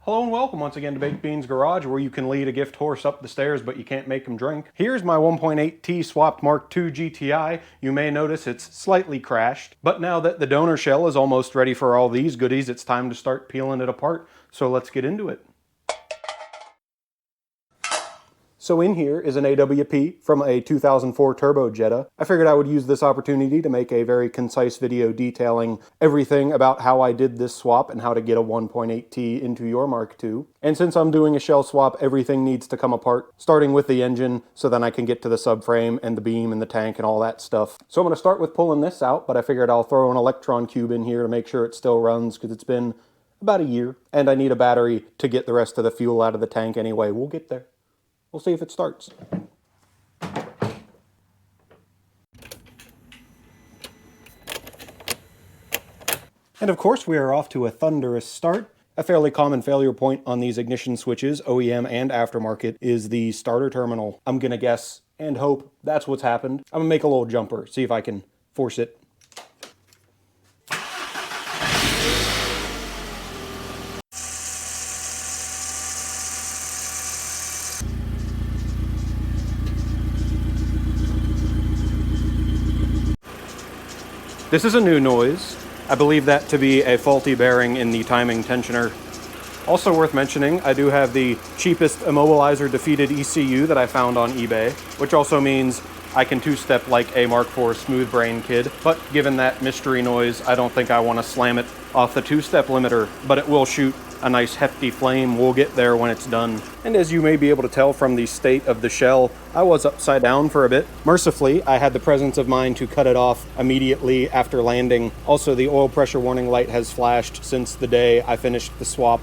Hello and welcome once again to Baked Beans Garage, where you can lead a gift horse up the stairs but you can't make him drink. Here's my 1.8T swapped Mark II GTI. You may notice it's slightly crashed, but now that the donor shell is almost ready for all these goodies, it's time to start peeling it apart. So let's get into it. So in here is an AWP from a 2004 Turbo Jetta. I figured I would use this opportunity to make a very concise video detailing everything about how I did this swap and how to get a 1.8T into your Mark II. And since I'm doing a shell swap, everything needs to come apart, starting with the engine, so then I can get to the subframe and the beam and the tank and all that stuff. So I'm going to start with pulling this out, but I figured I'll throw an electron cube in here to make sure it still runs, because it's been about a year, and I need a battery to get the rest of the fuel out of the tank anyway. We'll get there. We'll see if it starts. And of course we are off to a thunderous start. A fairly common failure point on these ignition switches, OEM and aftermarket, is the starter terminal. I'm gonna guess and hope that's what's happened. I'm gonna make a little jumper, see if I can force it. This is a new noise. I believe that to be a faulty bearing in the timing tensioner. Also worth mentioning, I do have the cheapest immobilizer defeated ECU that I found on eBay, which also means I can two-step like a Mark IV smooth brain kid, but given that mystery noise, I don't think I want to slam it off the two-step limiter, but it will shoot a nice hefty flame. We'll get there when it's done. And as you may be able to tell from the state of the shell, I was upside down for a bit. Mercifully, I had the presence of mind to cut it off immediately after landing. Also, the oil pressure warning light has flashed since the day I finished the swap.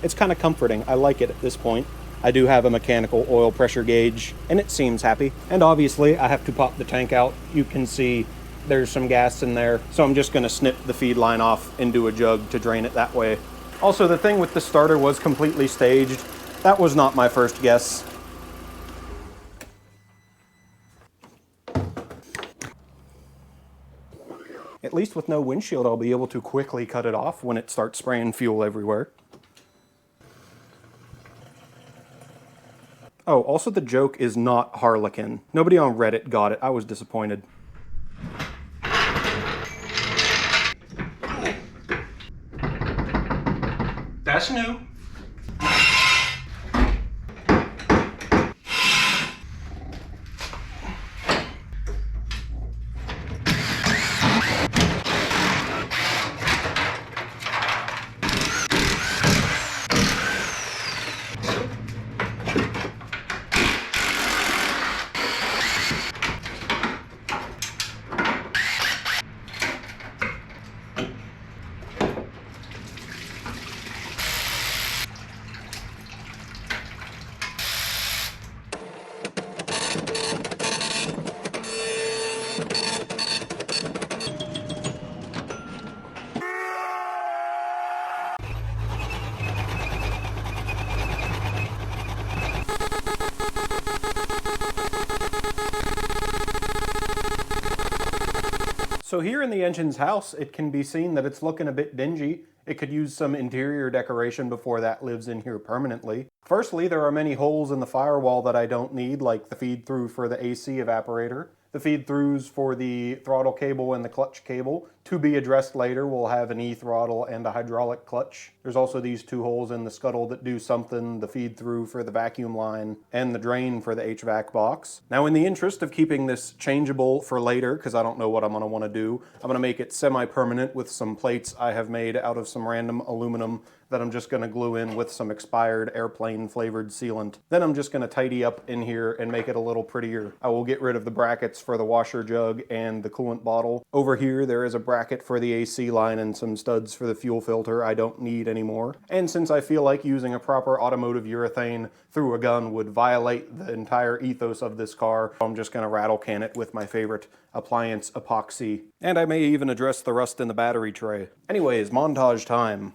It's kind of comforting. I like it at this point. I do have a mechanical oil pressure gauge, and it seems happy. And obviously, I have to pop the tank out. You can see there's some gas in there, so I'm just going to snip the feed line off into a jug to drain it that way. Also, the thing with the starter was completely staged. That was not my first guess. At least with no windshield, I'll be able to quickly cut it off when it starts spraying fuel everywhere. Oh, also the joke is not Harlequin. Nobody on Reddit got it. I was disappointed. That's new. So here in the engine's house, it can be seen that it's looking a bit dingy. It could use some interior decoration before that lives in here permanently. Firstly, there are many holes in the firewall that I don't need, like the feed-through for the AC evaporator. The feed-throughs for the throttle cable and the clutch cable, to be addressed later, will have an E-throttle and a hydraulic clutch. There's also these two holes in the scuttle that do something, the feed-through for the vacuum line and the drain for the HVAC box. Now, in the interest of keeping this changeable for later, because I don't know what I'm going to want to do, I'm going to make it semi-permanent with some plates I have made out of some random aluminum that I'm just going to glue in with some expired airplane flavored sealant. Then I'm just going to tidy up in here and make it a little prettier. I will get rid of the brackets for the washer jug and the coolant bottle. Over here there is a bracket for the AC line and some studs for the fuel filter I don't need anymore. And since I feel like using a proper automotive urethane through a gun would violate the entire ethos of this car, I'm just going to rattle can it with my favorite appliance epoxy. And I may even address the rust in the battery tray. Anyways, montage time.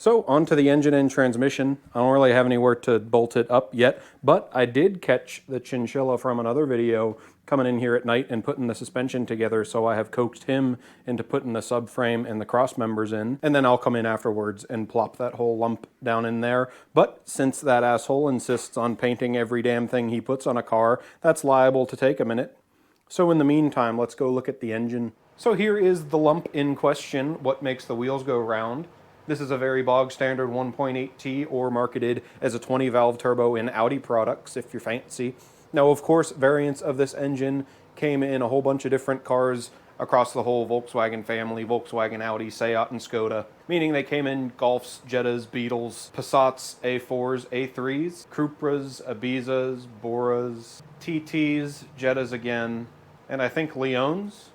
So onto the engine and transmission. I don't really have anywhere to bolt it up yet, but I did catch the chinchilla from another video coming in here at night and putting the suspension together, so I have coaxed him into putting the subframe and the cross members in, and then I'll come in afterwards and plop that whole lump down in there. But since that asshole insists on painting every damn thing he puts on a car, that's liable to take a minute. So in the meantime, let's go look at the engine. So here is the lump in question, what makes the wheels go round. This is a very bog standard 1.8T, or marketed as a 20 valve turbo in Audi products if you're fancy. Now of course variants of this engine came in a whole bunch of different cars across the whole Volkswagen family, Volkswagen, Audi, Seat, and Skoda, meaning they came in Golfs, Jettas, Beetles, Passats, A4s, A3s, Cupras, Ibizas, Boras, TTs, Jettas again, and I think Leons,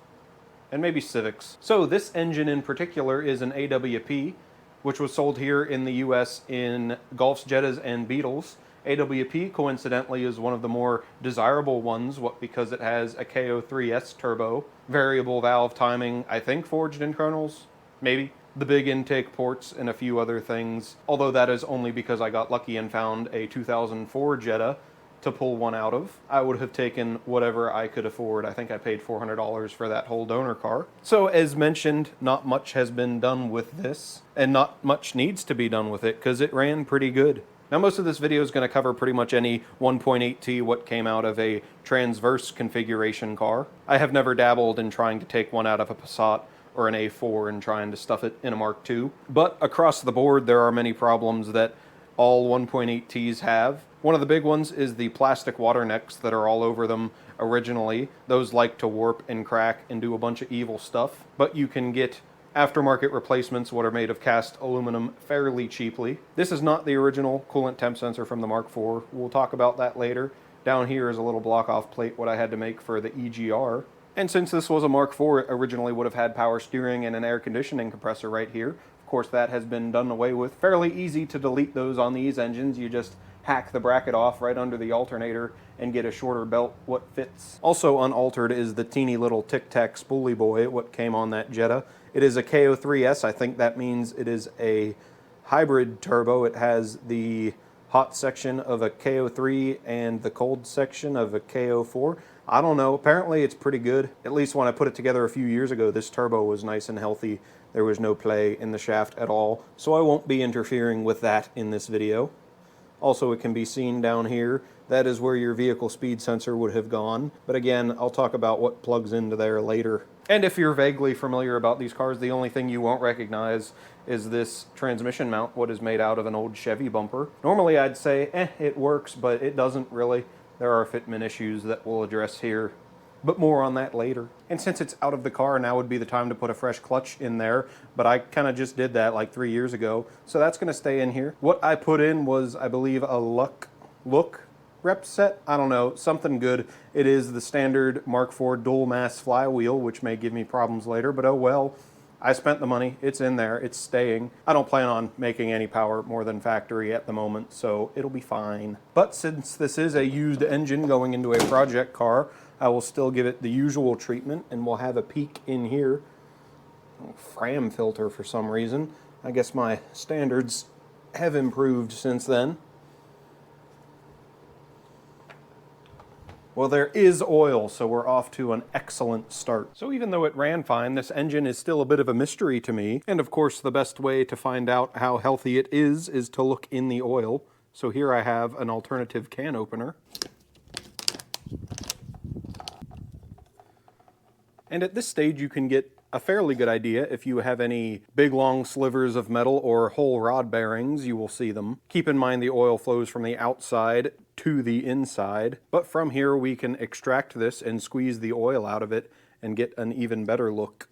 and maybe Civics. So this engine in particular is an AWP, which was sold here in the US in Golfs, Jettas, and Beetles. AWP, coincidentally, is one of the more desirable ones, because it has a KO3S turbo, variable valve timing, I think forged in kernels, maybe, the big intake ports, and a few other things, although that is only because I got lucky and found a 2004 Jetta to pull one out of. I would have taken whatever I could afford. I think I paid $400 for that whole donor car. So as mentioned, not much has been done with this, and not much needs to be done with it, because it ran pretty good. Now most of this video is going to cover pretty much any 1.8T what came out of a transverse configuration car. I have never dabbled in trying to take one out of a Passat or an A4 and trying to stuff it in a Mark II, but across the board there are many problems that all 1.8Ts have. One of the big ones is the plastic water necks that are all over them originally. Those like to warp and crack and do a bunch of evil stuff, but you can get aftermarket replacements what are made of cast aluminum fairly cheaply. This is not the original coolant temp sensor from the Mark IV. We'll talk about that later. Down here is a little block-off plate what I had to make for the EGR. And since this was a Mark IV, it originally would have had power steering and an air conditioning compressor right here. Of course, that has been done away with. Fairly easy to delete those on these engines. You just hack the bracket off right under the alternator and get a shorter belt what fits. Also unaltered is the teeny little tic-tac spoolie boy what came on that Jetta. It is a KO3S. I think that means it is a hybrid turbo. It has the hot section of a KO3 and the cold section of a KO4. I don't know. Apparently it's pretty good. At least when I put it together a few years ago, this turbo was nice and healthy. There was no play in the shaft at all, so I won't be interfering with that in this video. Also, it can be seen down here. That is where your vehicle speed sensor would have gone. But again, I'll talk about what plugs into there later. And if you're vaguely familiar about these cars, the only thing you won't recognize is this transmission mount, what is made out of an old Chevy bumper. Normally I'd say, it works, but it doesn't really. There are fitment issues that we'll address here, but more on that later. And since it's out of the car, now would be the time to put a fresh clutch in there, but I kind of just did that like 3 years ago, so that's going to stay in here. What I put in was, I believe, a Look rep set? I don't know, something good. It is the standard Mark IV dual mass flywheel, which may give me problems later, but oh well. I spent the money, it's in there, it's staying. I don't plan on making any power more than factory at the moment, so it'll be fine. But since this is a used engine going into a project car, I will still give it the usual treatment, and we'll have a peek in here. Fram filter for some reason. I guess my standards have improved since then. Well, there is oil, so we're off to an excellent start. So even though it ran fine, this engine is still a bit of a mystery to me. And of course, the best way to find out how healthy it is to look in the oil. So here I have an alternative can opener. And at this stage, you can get a fairly good idea. If you have any big long slivers of metal or whole rod bearings, you will see them. Keep in mind the oil flows from the outside to the inside, but from here we can extract this and squeeze the oil out of it and get an even better look.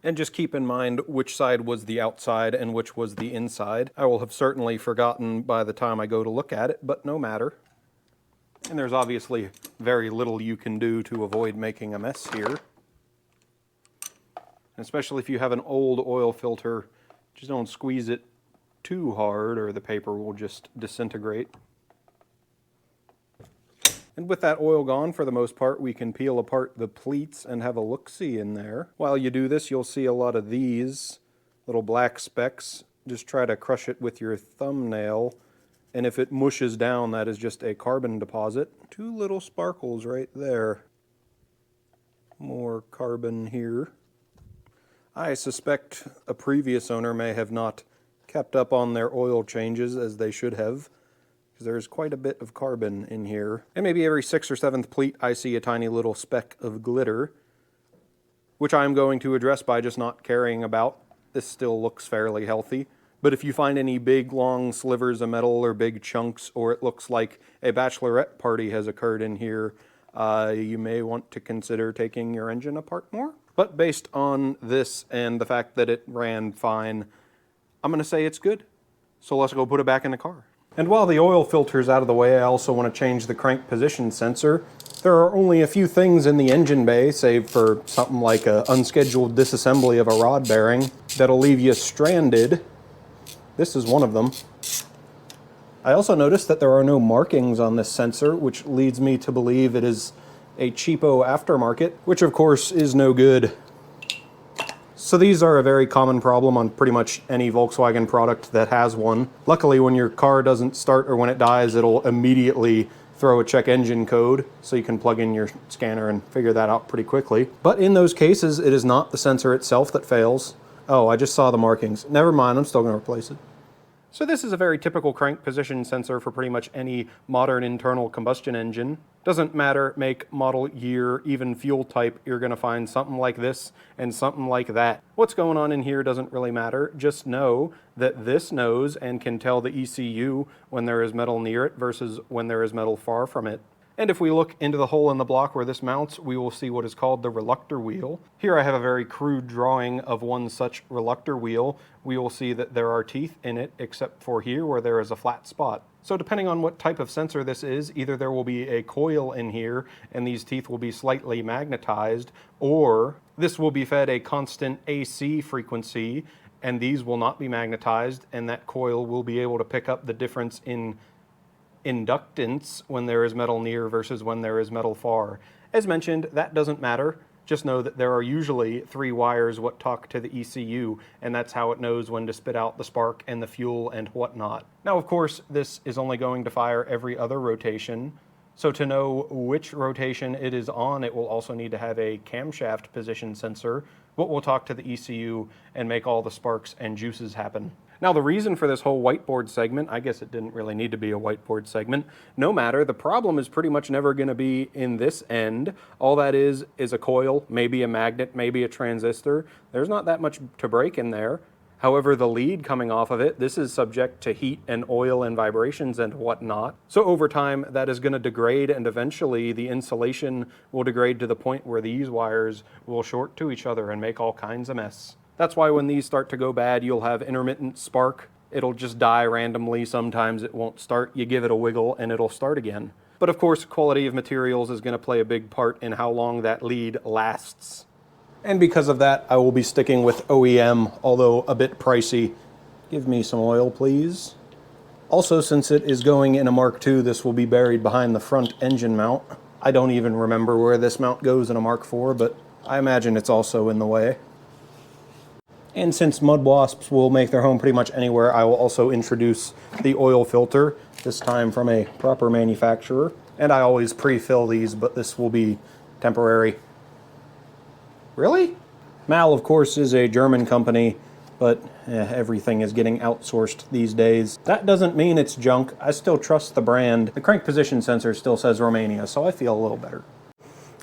And just keep in mind which side was the outside and which was the inside. I will have certainly forgotten by the time I go to look at it, but no matter. And there's obviously very little you can do to avoid making a mess here. Especially if you have an old oil filter, just don't squeeze it too hard or the paper will just disintegrate. And with that oil gone, for the most part, we can peel apart the pleats and have a look-see in there. While you do this, you'll see a lot of these little black specks. Just try to crush it with your thumbnail, and if it mushes down, that is just a carbon deposit. Two little sparkles right there. More carbon here. I suspect a previous owner may have not kept up on their oil changes as they should have, because there's quite a bit of carbon in here. And maybe every 6th or 7th pleat I see a tiny little speck of glitter, which I'm going to address by just not caring about. This still looks fairly healthy. But if you find any big long slivers of metal or big chunks, or it looks like a bachelorette party has occurred in here, you may want to consider taking your engine apart more. But based on this and the fact that it ran fine, I'm going to say it's good. So let's go put it back in the car. And while the oil filter's out of the way, I also want to change the crank position sensor. There are only a few things in the engine bay, save for something like an unscheduled disassembly of a rod bearing, that'll leave you stranded. This is one of them. I also noticed that there are no markings on this sensor, which leads me to believe it is a cheapo aftermarket, which of course is no good. So these are a very common problem on pretty much any Volkswagen product that has one. Luckily, when your car doesn't start or when it dies, it'll immediately throw a check engine code, so you can plug in your scanner and figure that out pretty quickly. But in those cases, it is not the sensor itself that fails. Oh, I just saw the markings. Never mind, I'm still going to replace it. So this is a very typical crank position sensor for pretty much any modern internal combustion engine. Doesn't matter make, model, year, even fuel type, you're going to find something like this and something like that. What's going on in here doesn't really matter. Just know that this knows and can tell the ECU when there is metal near it versus when there is metal far from it. And if we look into the hole in the block where this mounts, we will see what is called the reluctor wheel. Here I have a very crude drawing of one such reluctor wheel. We will see that there are teeth in it, except for here where there is a flat spot. So depending on what type of sensor this is, either there will be a coil in here and these teeth will be slightly magnetized, or this will be fed a constant AC frequency and these will not be magnetized, and that coil will be able to pick up the difference in inductance when there is metal near versus when there is metal far. As mentioned, that doesn't matter. Just know that there are usually 3 wires what talk to the ECU, and that's how it knows when to spit out the spark and the fuel and whatnot. Now, of course, this is only going to fire every other rotation, so to know which rotation it is on, it will also need to have a camshaft position sensor, what will talk to the ECU and make all the sparks and juices happen. Now, the reason for this whole whiteboard segment, I guess it didn't really need to be a whiteboard segment. No matter, the problem is pretty much never going to be in this end. All that is a coil, maybe a magnet, maybe a transistor. There's not that much to break in there. However, the lead coming off of it, this is subject to heat and oil and vibrations and whatnot. So over time, that is going to degrade, and eventually the insulation will degrade to the point where these wires will short to each other and make all kinds of mess. That's why when these start to go bad, you'll have intermittent spark. It'll just die randomly. Sometimes it won't start. You give it a wiggle and it'll start again. But of course, quality of materials is going to play a big part in how long that lead lasts. And because of that, I will be sticking with OEM, although a bit pricey. Give me some oil, please. Also, since it is going in a Mark II, this will be buried behind the front engine mount. I don't even remember where this mount goes in a Mark IV, but I imagine it's also in the way. And since mud wasps will make their home pretty much anywhere, I will also introduce the oil filter, this time from a proper manufacturer. And I always pre-fill these, but this will be temporary. Really? Mal, of course, is a German company, but everything is getting outsourced these days. That doesn't mean it's junk. I still trust the brand. The crank position sensor still says Romania, so I feel a little better.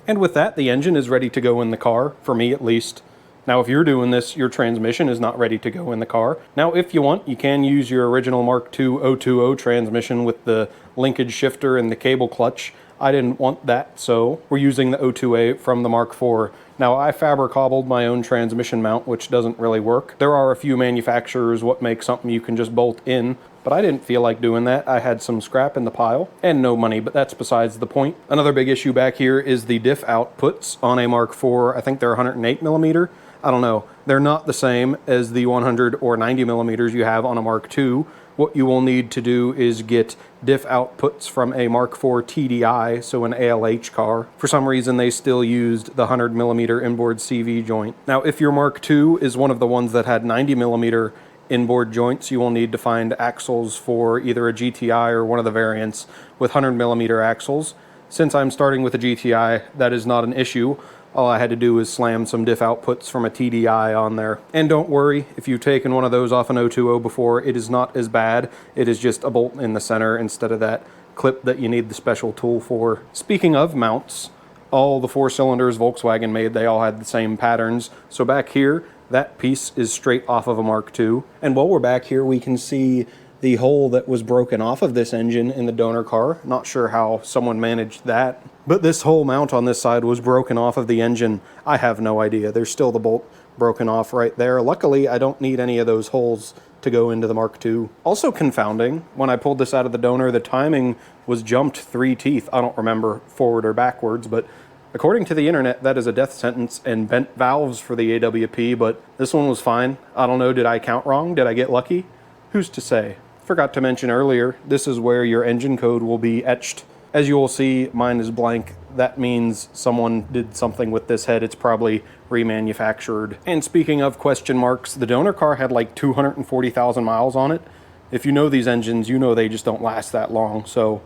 And with that, the engine is ready to go in the car, for me at least. Now, if you're doing this, your transmission is not ready to go in the car. Now, if you want, you can use your original Mark II 020 transmission with the linkage shifter and the cable clutch. I didn't want that, so we're using the 028 from the Mark IV. Now, I fabric-cobbled my own transmission mount, which doesn't really work. There are a few manufacturers what make something you can just bolt in, but I didn't feel like doing that. I had some scrap in the pile and no money, but that's besides the point. Another big issue back here is the diff outputs on a Mark IV. I think they're 108 millimeter. I don't know. They're not the same as the 100 or 90 millimeters you have on a Mark II, what you will need to do is get diff outputs from a Mark IV TDI, so an ALH car. For some reason, they still used the 100mm inboard CV joint. Now, if your Mark II is one of the ones that had 90mm inboard joints, you will need to find axles for either a GTI or one of the variants with 100mm axles. Since I'm starting with a GTI, that is not an issue. All I had to do was slam some diff outputs from a TDI on there. And don't worry, if you've taken one of those off an 020 before, it is not as bad. It is just a bolt in the center instead of that clip that you need the special tool for. Speaking of mounts, all the 4 cylinders Volkswagen made, they all had the same patterns. So back here, that piece is straight off of a Mark II. And while we're back here, we can see the hole that was broken off of this engine in the donor car. Not sure how someone managed that. But this whole mount on this side was broken off of the engine. I have no idea. There's still the bolt broken off right there. Luckily, I don't need any of those holes to go into the Mark II. Also confounding, when I pulled this out of the donor, the timing was jumped 3 teeth. I don't remember forward or backwards, but according to the internet, that is a death sentence and bent valves for the AWP, but this one was fine. I don't know, did I count wrong? Did I get lucky? Who's to say? Forgot to mention earlier, this is where your engine code will be etched. As you will see, mine is blank. That means someone did something with this head. It's probably remanufactured. And speaking of question marks, the donor car had like 240,000 miles on it. If you know these engines, you know they just don't last that long. So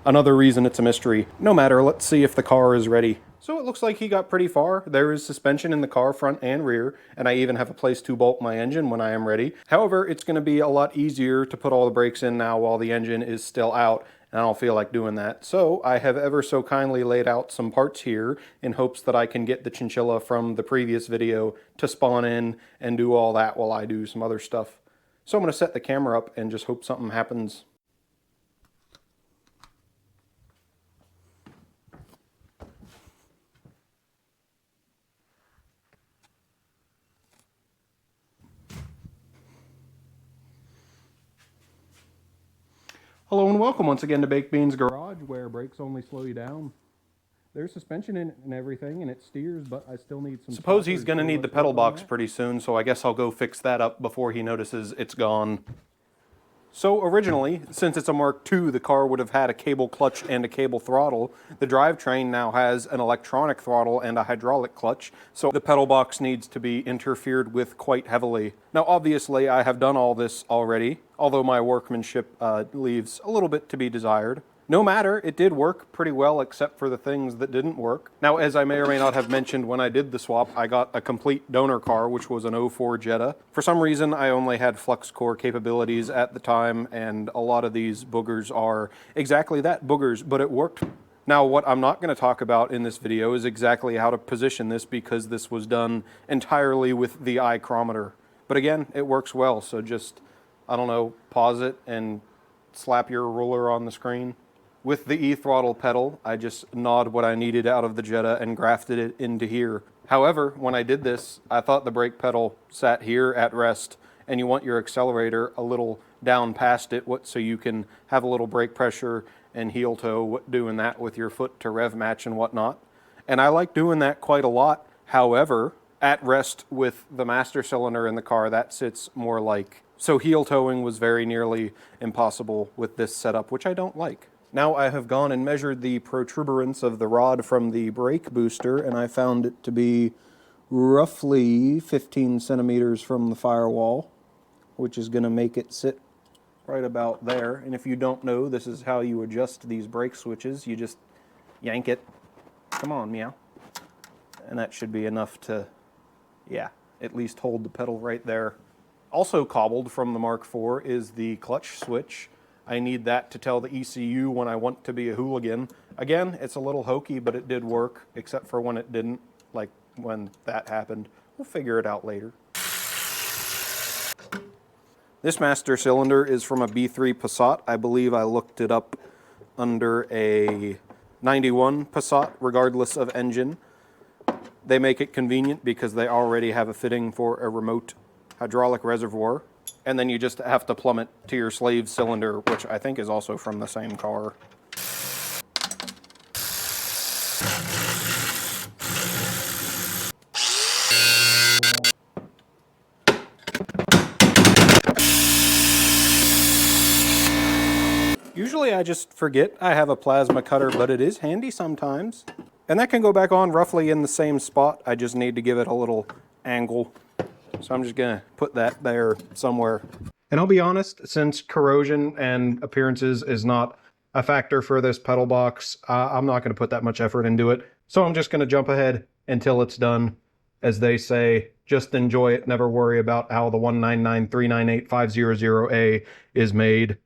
another reason it's a mystery. No matter, let's see if the car is ready. So it looks like he got pretty far. There is suspension in the car front and rear, and I even have a place to bolt my engine when I am ready. However, it's going to be a lot easier to put all the brakes in now while the engine is still out, and I don't feel like doing that. So I have ever so kindly laid out some parts here in hopes that I can get the chinchilla from the previous video to spawn in and do all that while I do some other stuff. So I'm going to set the camera up and just hope something happens. Hello and welcome once again to Baked Beans Garage, where brakes only slow you down. There's suspension in it and everything, and it steers, but I still need some... Suppose he's going to need the pedal box pretty soon, so I guess I'll go fix that up before he notices it's gone. So originally, since it's a Mark II, the car would have had a cable clutch and a cable throttle. The drivetrain now has an electronic throttle and a hydraulic clutch, so the pedal box needs to be interfered with quite heavily. Now obviously I have done all this already, although my workmanship leaves a little bit to be desired. No matter, it did work pretty well except for the things that didn't work. Now, as I may or may not have mentioned when I did the swap, I got a complete donor car, which was an 04 Jetta. For some reason, I only had flux core capabilities at the time, and a lot of these boogers are exactly that, boogers, but it worked. Now, what I'm not going to talk about in this video is exactly how to position this, because this was done entirely with the iChrometer. But again, it works well, so just, I don't know, pause it and slap your ruler on the screen. With the E-throttle pedal, I just gnawed what I needed out of the Jetta and grafted it into here. However, when I did this, I thought the brake pedal sat here at rest, and you want your accelerator a little down past it so you can have a little brake pressure and heel toe, doing that with your foot to rev match and whatnot. And I like doing that quite a lot. However, at rest with the master cylinder in the car, that sits more like... So heel toeing was very nearly impossible with this setup, which I don't like. Now I have gone and measured the protuberance of the rod from the brake booster, and I found it to be roughly 15 centimeters from the firewall, which is going to make it sit right about there. And if you don't know, this is how you adjust these brake switches. You just yank it. Come on, meow. And that should be enough to, yeah, at least hold the pedal right there. Also cobbled from the Mark IV is the clutch switch. I need that to tell the ECU when I want to be a hooligan. Again, it's a little hokey, but it did work, except for when it didn't, like when that happened. We'll figure it out later. This master cylinder is from a B3 Passat. I believe I looked it up under a 91 Passat, regardless of engine. They make it convenient because they already have a fitting for a remote hydraulic reservoir. And then you just have to plumb it to your slave cylinder, which I think is also from the same car. I just forget I have a plasma cutter, but it is handy sometimes. And that can go back on roughly in the same spot. I just need to give it a little angle. So I'm just gonna put that there somewhere. And I'll be honest, since corrosion and appearances is not a factor for this pedal box, I'm not gonna put that much effort into it. So I'm just gonna jump ahead until it's done. As they say, just enjoy it, never worry about how the 199398500A is made.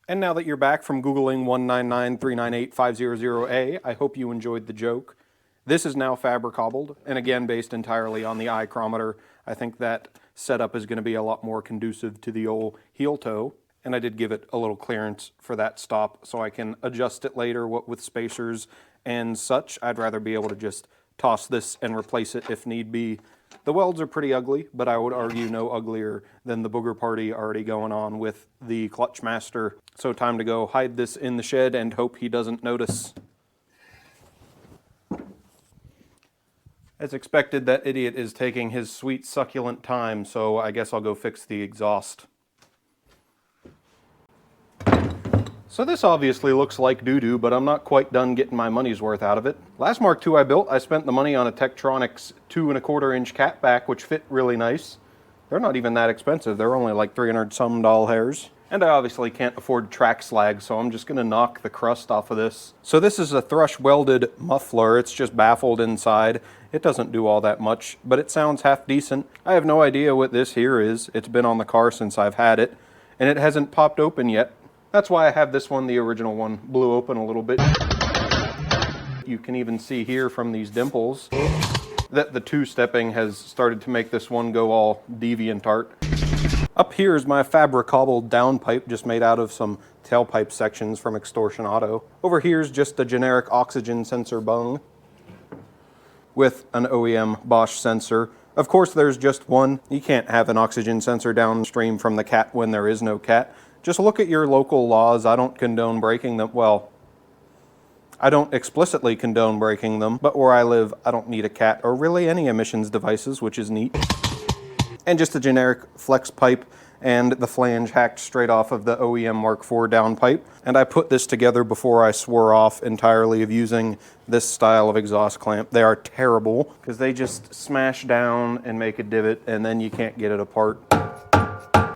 And now that you're back from Googling 199398500A, I hope you enjoyed the joke. This is now fabricobbled, and again based entirely on the iChrometer. I think that setup is going to be a lot more conducive to the old heel toe. And I did give it a little clearance for that stop so I can adjust it later, what with spacers and such. I'd rather be able to just toss this and replace it if need be. The welds are pretty ugly, but I would argue no uglier than the booger party already going on with the Clutch Master. So time to go hide this in the shed and hope he doesn't notice. As expected, that idiot is taking his sweet succulent time, so I guess I'll go fix the exhaust. So this obviously looks like doo-doo, but I'm not quite done getting my money's worth out of it. Last Mark II I built, I spent the money on a Tektronix 2 1/4 inch catback, which fit really nice. They're not even that expensive. They're only like 300 some $. And I obviously can't afford track slag, so I'm just gonna knock the crust off of this. So this is a thrush welded muffler. It's just baffled inside. It doesn't do all that much, but it sounds half decent. I have no idea what this here is. It's been on the car since I've had it, and it hasn't popped open yet. That's why I have this one, the original one, blew open a little bit. You can even see here from these dimples that the two-stepping has started to make this one go all deviant art. Up here is my fabricobbled downpipe, just made out of some tailpipe sections from Extortion Auto. Over here is just a generic oxygen sensor bung with an OEM Bosch sensor. Of course, there's just one. You can't have an oxygen sensor downstream from the cat when there is no cat. Just look at your local laws. I don't condone breaking them. Well, I don't explicitly condone breaking them, but where I live, I don't need a cat or really any emissions devices, which is neat. And just a generic flex pipe and the flange hacked straight off of the OEM Mark IV downpipe. And I put this together before I swore off entirely of using this style of exhaust clamp. They are terrible because they just smash down and make a divot and then you can't get it apart.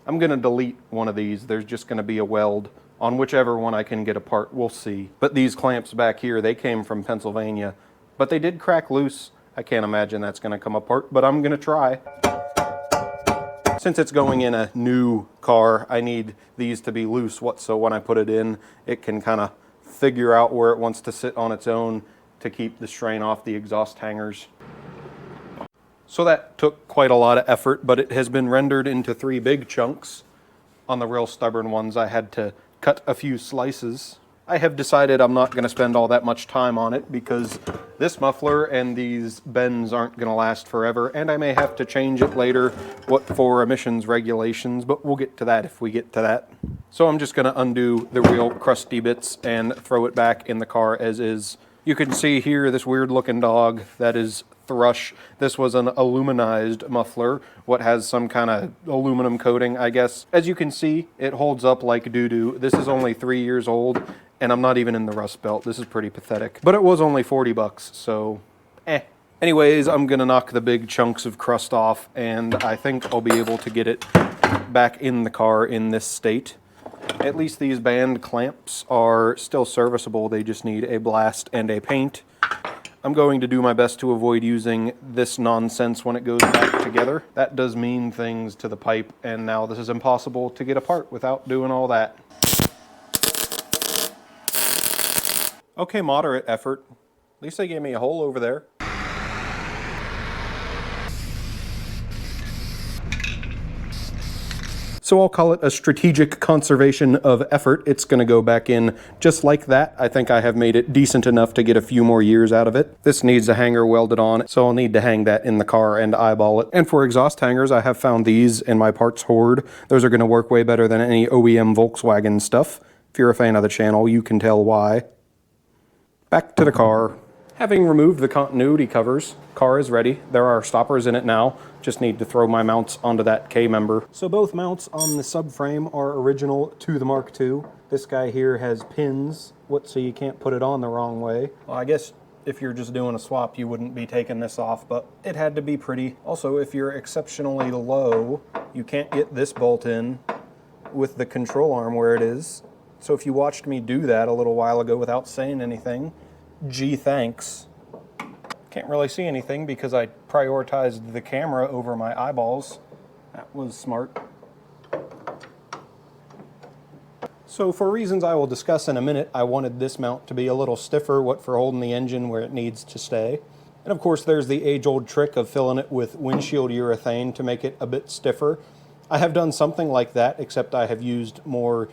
I'm gonna delete one of these. There's just gonna be a weld on whichever one I can get apart. We'll see. But these clamps back here, they came from Pennsylvania, but they did crack loose. I can't imagine that's gonna come apart, but I'm gonna try. Since it's going in a new car, I need these to be loose, so when I put it in, it can kind of figure out where it wants to sit on its own to keep the strain off the exhaust hangers. So that took quite a lot of effort, but it has been rendered into 3 big chunks. On the real stubborn ones, I had to cut a few slices. I have decided I'm not going to spend all that much time on it because this muffler and these bends aren't going to last forever, and I may have to change it later, what for emissions regulations, but we'll get to that if we get to that. So I'm just going to undo the real crusty bits and throw it back in the car as is. You can see here this weird looking dog that is thrush. This was an aluminized muffler, what has some kind of aluminum coating, I guess. As you can see, it holds up like doo-doo. This is only 3 years old, and I'm not even in the rust belt. This is pretty pathetic. But it was only 40 bucks, so Anyways, I'm gonna knock the big chunks of crust off, and I think I'll be able to get it back in the car in this state. At least these band clamps are still serviceable. They just need a blast and a paint. I'm going to do my best to avoid using this nonsense when it goes back together. That does mean things to the pipe, and now this is impossible to get apart without doing all that. Okay, moderate effort. At least they gave me a hole over there. So I'll call it a strategic conservation of effort. It's going to go back in just like that. I think I have made it decent enough to get a few more years out of it. This needs a hanger welded on, so I'll need to hang that in the car and eyeball it. And for exhaust hangers, I have found these in my parts hoard. Those are going to work way better than any OEM Volkswagen stuff. If you're a fan of the channel, you can tell why. Back to the car. Having removed the continuity covers, car is ready. There are stoppers in it now. Just need to throw my mounts onto that K-member. So both mounts on the subframe are original to the Mark II. This guy here has pins, so you can't put it on the wrong way. Well, I guess if you're just doing a swap, you wouldn't be taking this off, but it had to be pretty. Also, if you're exceptionally low, you can't get this bolt in with the control arm where it is. So if you watched me do that a little while ago without saying anything, gee thanks. Can't really see anything because I prioritized the camera over my eyeballs. That was smart. So for reasons I will discuss in a minute, I wanted this mount to be a little stiffer, for holding the engine where it needs to stay. And of course there's the age-old trick of filling it with windshield urethane to make it a bit stiffer. I have done something like that, except I have used more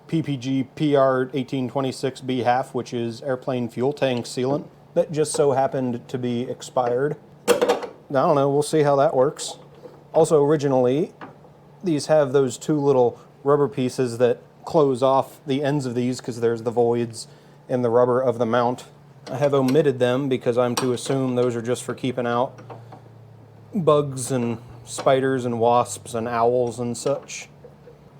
PPG PR 1826B half, which is airplane fuel tank sealant, that just so happened to be expired. I don't know, we'll see how that works. Also, originally, these have those two little rubber pieces that close off the ends of these because there's the voids in the rubber of the mount. I have omitted them because I'm to assume those are just for keeping out bugs and spiders and wasps and owls and such.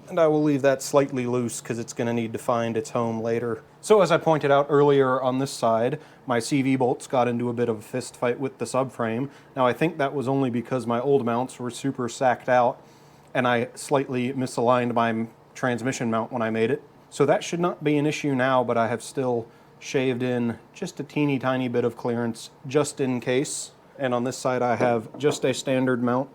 And I will leave that slightly loose because it's going to need to find its home later. So as I pointed out earlier on this side, my CV bolts got into a bit of a fist fight with the subframe. Now I think that was only because my old mounts were super sacked out and I slightly misaligned my transmission mount when I made it. So that should not be an issue now, but I have still shaved in just a teeny tiny bit of clearance just in case. And on this side I have just a standard mount.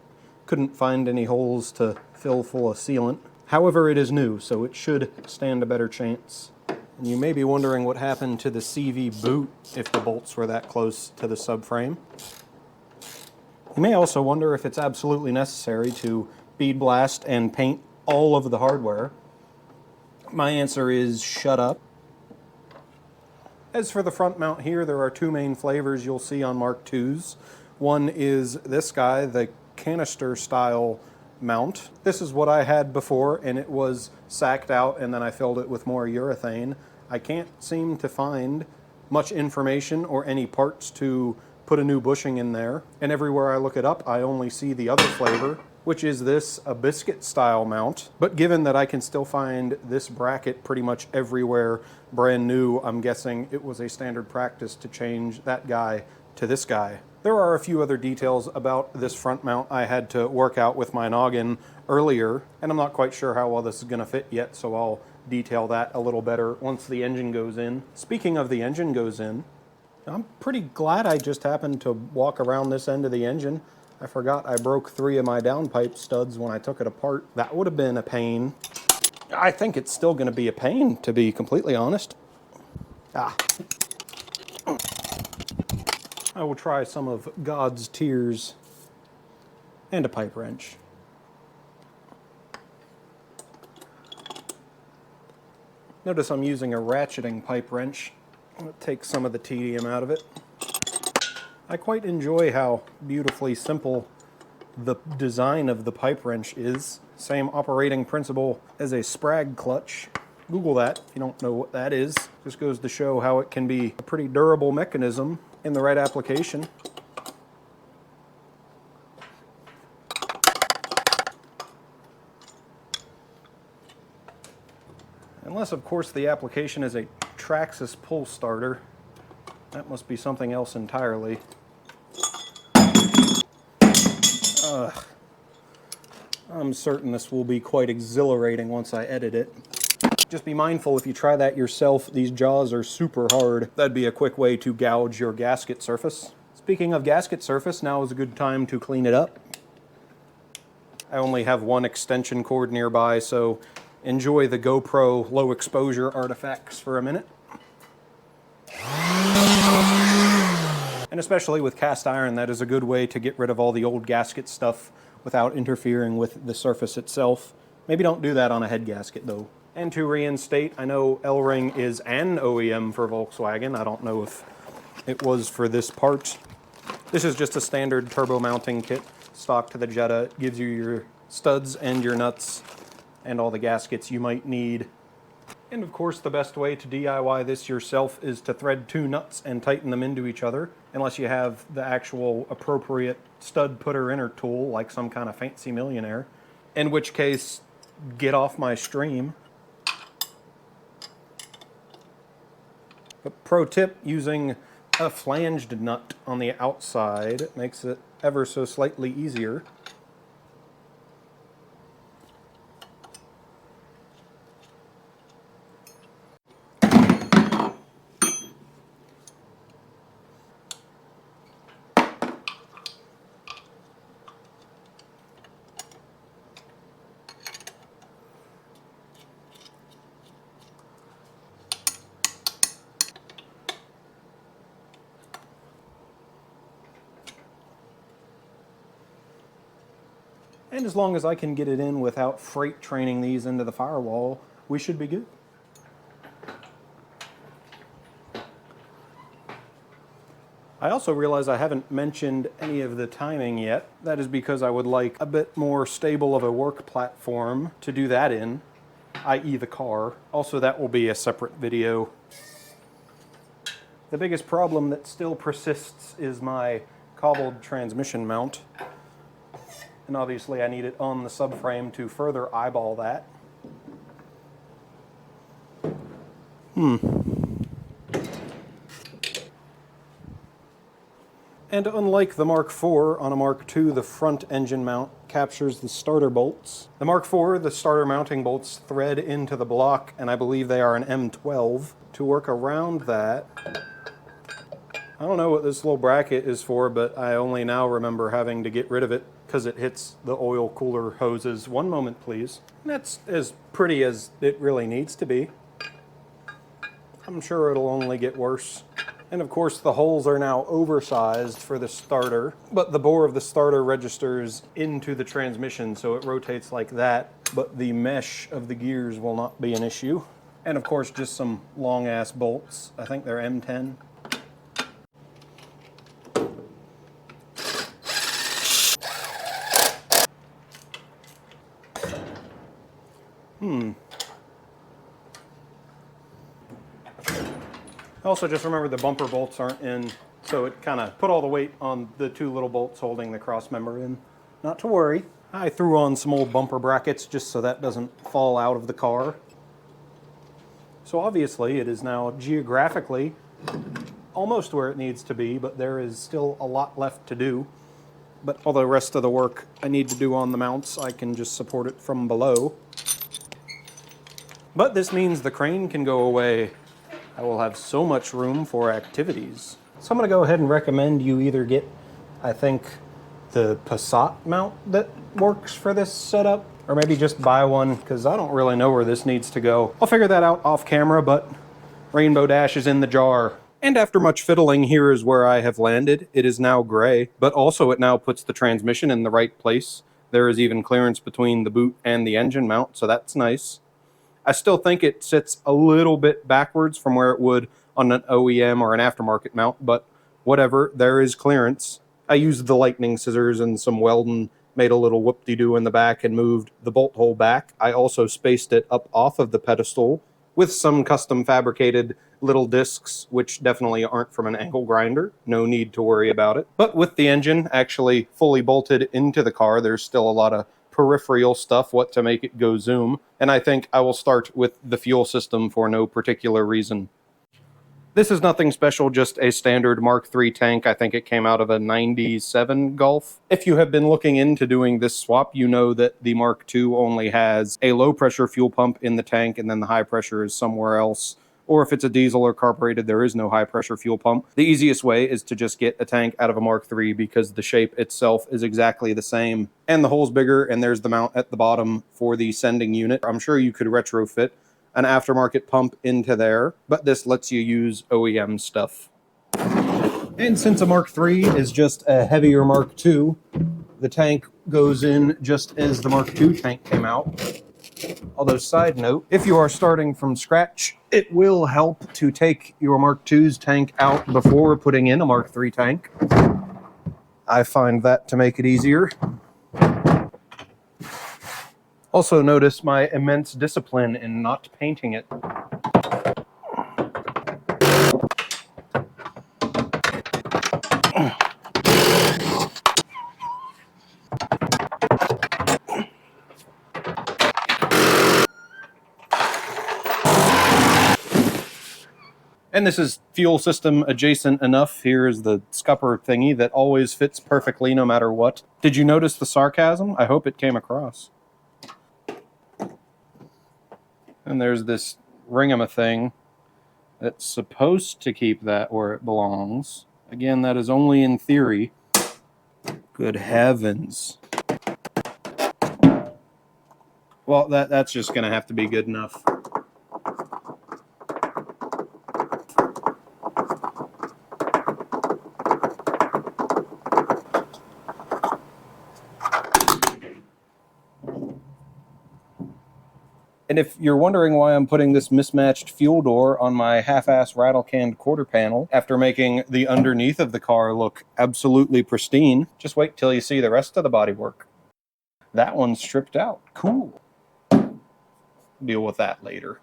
Couldn't find any holes to fill full of sealant. However, it is new, so it should stand a better chance. And you may be wondering what happened to the CV boot if the bolts were that close to the subframe. You may also wonder if it's absolutely necessary to bead blast and paint all of the hardware. My answer is shut up. As for the front mount here, there are two main flavors you'll see on Mark IIs. One is this guy, the canister style mount. This is what I had before, and it was sacked out and then I filled it with more urethane. I can't seem to find much information or any parts to put a new bushing in there, and everywhere I look it up I only see the other flavor, which is this, a biscuit style mount. But given that I can still find this bracket pretty much everywhere brand new, I'm guessing it was a standard practice to change that guy to this guy. There are a few other details about this front mount I had to work out with my noggin earlier, and I'm not quite sure how well this is going to fit yet, so I'll detail that a little better once the engine goes in. Speaking of the engine goes in, I'm pretty glad I just happened to walk around this end of the engine. I forgot I broke 3 of my downpipe studs when I took it apart. That would have been a pain. I think it's still going to be a pain, to be completely honest. I will try some of God's tears and a pipe wrench. Notice I'm using a ratcheting pipe wrench. I'll take some of the tedium out of it. I quite enjoy how beautifully simple the design of the pipe wrench is. Same operating principle as a sprag clutch. Google that if you don't know what that is. Just goes to show how it can be a pretty durable mechanism in the right application. Unless, of course, the application is a Traxxas pull starter. That must be something else entirely. I'm certain this will be quite exhilarating once I edit it. Just be mindful if you try that yourself, these jaws are super hard. That'd be a quick way to gouge your gasket surface. Speaking of gasket surface, now is a good time to clean it up. I only have one extension cord nearby, so enjoy the GoPro low exposure artifacts for a minute. And especially with cast iron, that is a good way to get rid of all the old gasket stuff without interfering with the surface itself. Maybe don't do that on a head gasket though. And to reinstate, I know L-Ring is an OEM for Volkswagen. I don't know if it was for this part. This is just a standard turbo mounting kit, stock to the Jetta. It gives you your studs and your nuts and all the gaskets you might need. And of course, the best way to DIY this yourself is to thread 2 nuts and tighten them into each other, unless you have the actual appropriate stud putter inner tool, like some kind of fancy millionaire. In which case, get off my stream. But pro tip, using a flanged nut on the outside makes it ever so slightly easier. And as long as I can get it in without freight training these into the firewall, we should be good. I also realize I haven't mentioned any of the timing yet. That is because I would like a bit more stable of a work platform to do that in, i.e. the car. Also, that will be a separate video. The biggest problem that still persists is my cobbled transmission mount. And obviously I need it on the subframe to further eyeball that. And unlike the Mark IV, on a Mark II, the front engine mount captures the starter bolts. The Mark IV, the starter mounting bolts thread into the block, and I believe they are an M12. To work around that, I don't know what this little bracket is for, but I only now remember having to get rid of it because it hits the oil cooler hoses. One moment, please. And that's as pretty as it really needs to be. I'm sure it'll only get worse. And of course, the holes are now oversized for the starter, but the bore of the starter registers into the transmission, so it rotates like that, but the mesh of the gears will not be an issue. And of course, just some long-ass bolts. I think they're M10. Also, just remember the bumper bolts aren't in, so it kind of put all the weight on the 2 little bolts holding the cross member in. Not to worry. I threw on some old bumper brackets just so that doesn't fall out of the car. So obviously it is now geographically almost where it needs to be, but there is still a lot left to do. But all the rest of the work I need to do on the mounts, I can just support it from below. But this means the crane can go away. I will have so much room for activities. So I'm going to go ahead and recommend you either get, I think, the Passat mount that works for this setup, or maybe just buy one, because I don't really know where this needs to go. I'll figure that out off camera, but Rainbow Dash is in the jar. And after much fiddling, here is where I have landed. It is now gray, but also it now puts the transmission in the right place. There is even clearance between the boot and the engine mount, so that's nice. I still think it sits a little bit backwards from where it would on an OEM or an aftermarket mount, but whatever, there is clearance. I used the lightning scissors and some welding, made a little whoop-de-doo in the back and moved the bolt hole back. I also spaced it up off of the pedestal with some custom fabricated little discs, which definitely aren't from an angle grinder. No need to worry about it. But with the engine actually fully bolted into the car, there's still a lot of peripheral stuff, what to make it go zoom. And I think I will start with the fuel system for no particular reason. This is nothing special, just a standard Mark III tank. I think it came out of a 97 Golf. If you have been looking into doing this swap, you know that the Mark II only has a low pressure fuel pump in the tank and then the high pressure is somewhere else. Or if it's a diesel or carbureted, there is no high pressure fuel pump. The easiest way is to just get a tank out of a Mark III because the shape itself is exactly the same. And the hole's bigger, and there's the mount at the bottom for the sending unit. I'm sure you could retrofit an aftermarket pump into there, but this lets you use OEM stuff. And since a Mark III is just a heavier Mark II, the tank goes in just as the Mark II tank came out. Although, side note, if you are starting from scratch, it will help to take your Mark II's tank out before putting in a Mark III tank. I find that to make it easier. Also notice my immense discipline in not painting it. And this is fuel system adjacent enough. Here is the scupper thingy that always fits perfectly no matter what. Did you notice the sarcasm? I hope it came across. And there's this ringama-thing that's supposed to keep that where it belongs. Again, that is only in theory. Good heavens. Well, that's just going to have to be good enough. And if you're wondering why I'm putting this mismatched fuel door on my half-ass rattle-canned quarter panel after making the underneath of the car look absolutely pristine, just wait till you see the rest of the bodywork. That one's stripped out. Cool. Deal with that later.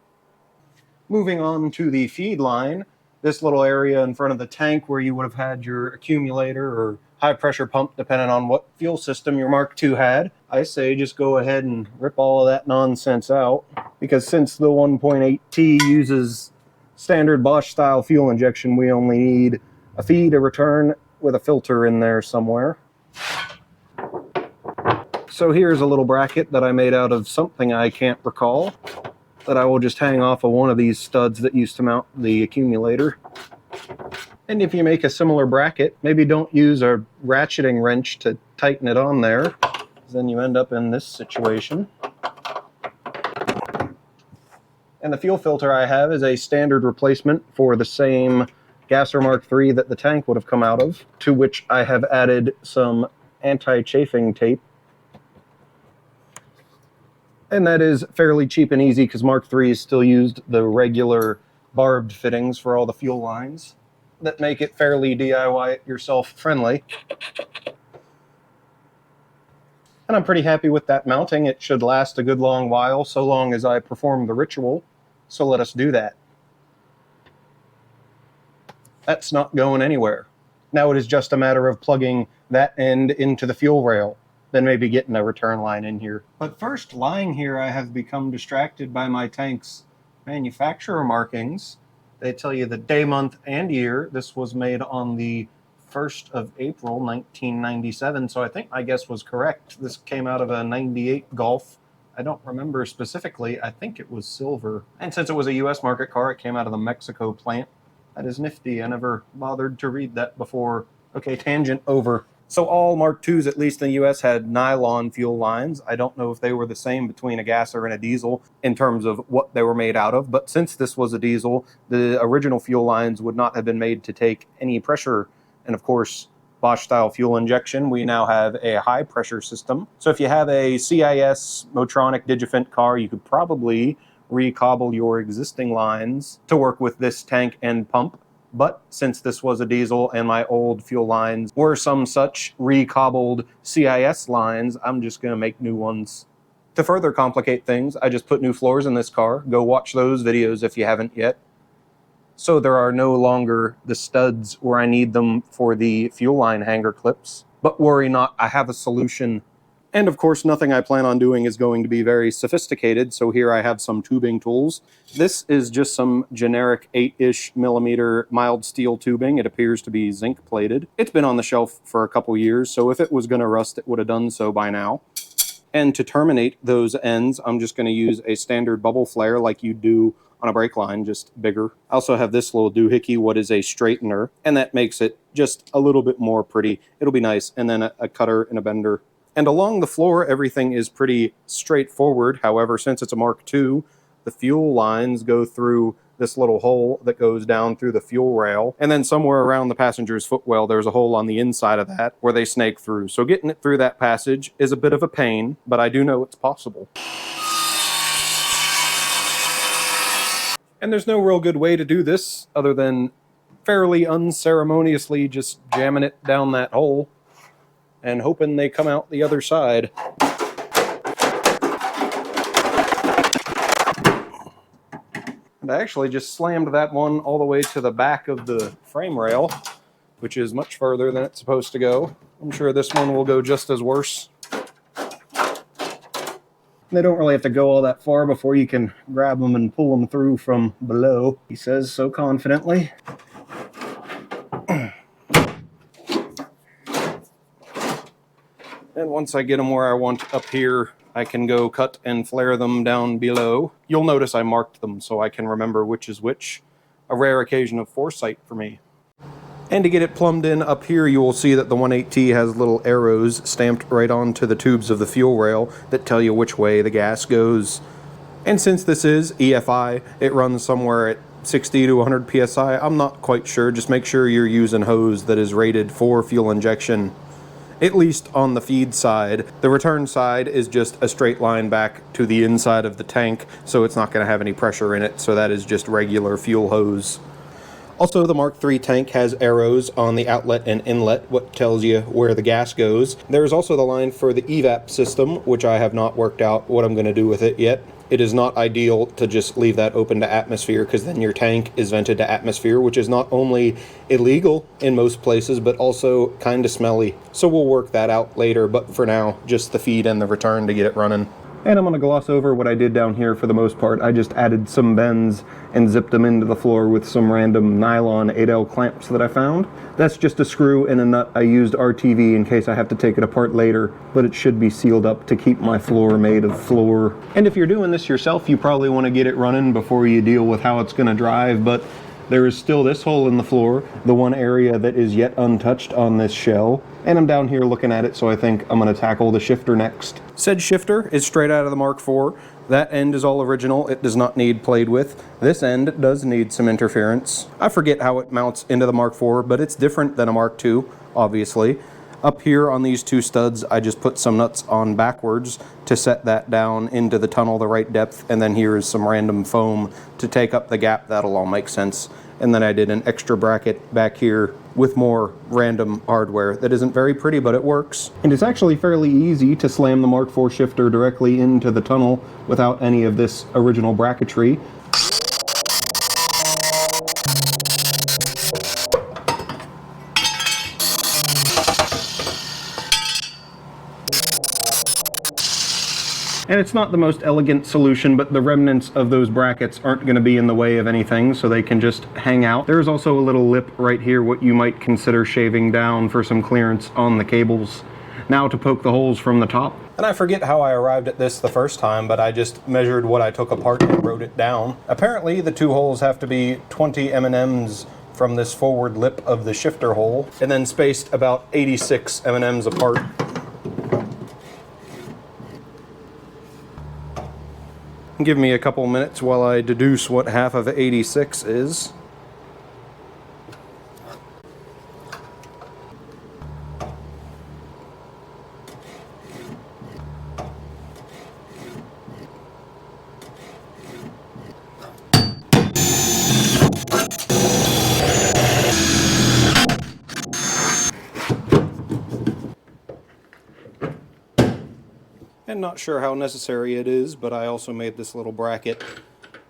Moving on to the feed line, this little area in front of the tank where you would have had your accumulator or high pressure pump, depending on what fuel system your Mark II had, I say just go ahead and rip all of that nonsense out, because since the 1.8T uses standard Bosch style fuel injection, we only need a feed, a return with a filter in there somewhere. So here's a little bracket that I made out of something I can't recall that I will just hang off of one of these studs that used to mount the accumulator. And if you make a similar bracket, maybe don't use a ratcheting wrench to tighten it on there, because then you end up in this situation. And the fuel filter I have is a standard replacement for the same Gasser Mark III that the tank would have come out of, to which I have added some anti-chafing tape. And that is fairly cheap and easy because Mark III still used the regular barbed fittings for all the fuel lines that make it fairly DIY-it-yourself friendly. And I'm pretty happy with that mounting. It should last a good long while, so long as I perform the ritual. So let us do that. That's not going anywhere. Now it is just a matter of plugging that end into the fuel rail, then maybe getting a return line in here. But first, lying here, I have become distracted by my tank's manufacturer markings. They tell you the day, month, and year. This was made on the 1st of April, 1997, so I think my guess was correct. This came out of a 98 Golf. I don't remember specifically. I think it was silver. And since it was a US market car, it came out of the Mexico plant. That is nifty. I never bothered to read that before. Okay, tangent over. So all Mark IIs, at least in the US, had nylon fuel lines. I don't know if they were the same between a gasser and a diesel in terms of what they were made out of, but since this was a diesel, the original fuel lines would not have been made to take any pressure. And of course, Bosch-style fuel injection, we now have a high-pressure system. So if you have a CIS Motronic Digifint car, you could probably recobble your existing lines to work with this tank and pump. But since this was a diesel and my old fuel lines were some such recobbled CIS lines, I'm just going to make new ones. To further complicate things, I just put new floors in this car. Go watch those videos if you haven't yet. So there are no longer the studs where I need them for the fuel line hanger clips. But worry not, I have a solution. And of course, nothing I plan on doing is going to be very sophisticated, so here I have some tubing tools. This is just some generic 8-ish millimeter mild steel tubing. It appears to be zinc plated. It's been on the shelf for a couple years, so if it was going to rust, it would have done so by now. And to terminate those ends, I'm just going to use a standard bubble flare like you do on a brake line, just bigger. I also have this little doohickey, what is a straightener, and that makes it just a little bit more pretty. It'll be nice. And then a cutter and a bender. And along the floor, everything is pretty straightforward. However, since it's a Mark II, the fuel lines go through this little hole that goes down through the fuel rail. And then somewhere around the passenger's footwell, there's a hole on the inside of that where they snake through. So getting it through that passage is a bit of a pain, but I do know it's possible. And there's no real good way to do this other than fairly unceremoniously just jamming it down that hole and hoping they come out the other side. And I actually just slammed that one all the way to the back of the frame rail, which is much further than it's supposed to go. I'm sure this one will go just as worse. They don't really have to go all that far before you can grab them and pull them through from below, he says so confidently. And once I get them where I want up here, I can go cut and flare them down below. You'll notice I marked them so I can remember which is which. A rare occasion of foresight for me. And to get it plumbed in up here, you will see that the 18T has little arrows stamped right onto the tubes of the fuel rail that tell you which way the gas goes. And since this is EFI, it runs somewhere at 60 to 100 psi. I'm not quite sure. Just make sure you're using hose that is rated for fuel injection, at least on the feed side. The return side is just a straight line back to the inside of the tank, so it's not going to have any pressure in it, so that is just regular fuel hose. Also, the Mark III tank has arrows on the outlet and inlet, what tells you where the gas goes. There is also the line for the evap system, which I have not worked out what I'm going to do with it yet. It is not ideal to just leave that open to atmosphere, because then your tank is vented to atmosphere, which is not only illegal in most places, but also kind of smelly. So we'll work that out later, but for now, just the feed and the return to get it running. And I'm going to gloss over what I did down here for the most part. I just added some bends and zipped them into the floor with some random nylon 8L clamps that I found. That's just a screw and a nut. I used RTV in case I have to take it apart later, but it should be sealed up to keep my floor made of floor. And if you're doing this yourself, you probably want to get it running before you deal with how it's going to drive, but there is still this hole in the floor, the one area that is yet untouched on this shell. And I'm down here looking at it, so I think I'm going to tackle the shifter next. Said shifter is straight out of the Mark IV. That end is all original. It does not need played with. This end does need some interference. I forget how it mounts into the Mark IV, but it's different than a Mark II, obviously. Up here on these two studs, I just put some nuts on backwards to set that down into the tunnel the right depth, and then here is some random foam to take up the gap. That'll all make sense. And then I did an extra bracket back here with more random hardware that isn't very pretty, but it works. And it's actually fairly easy to slam the Mark IV shifter directly into the tunnel without any of this original bracketry. And it's not the most elegant solution, but the remnants of those brackets aren't going to be in the way of anything, so they can just hang out. There's also a little lip right here, what you might consider shaving down for some clearance on the cables. Now to poke the holes from the top. And I forget how I arrived at this the first time, but I just measured what I took apart and wrote it down. Apparently the two holes have to be 20 mm from this forward lip of the shifter hole, and then spaced about 86 mm apart. Give me a couple minutes while I deduce what half of 86 is. And not sure how necessary it is, but I also made this little bracket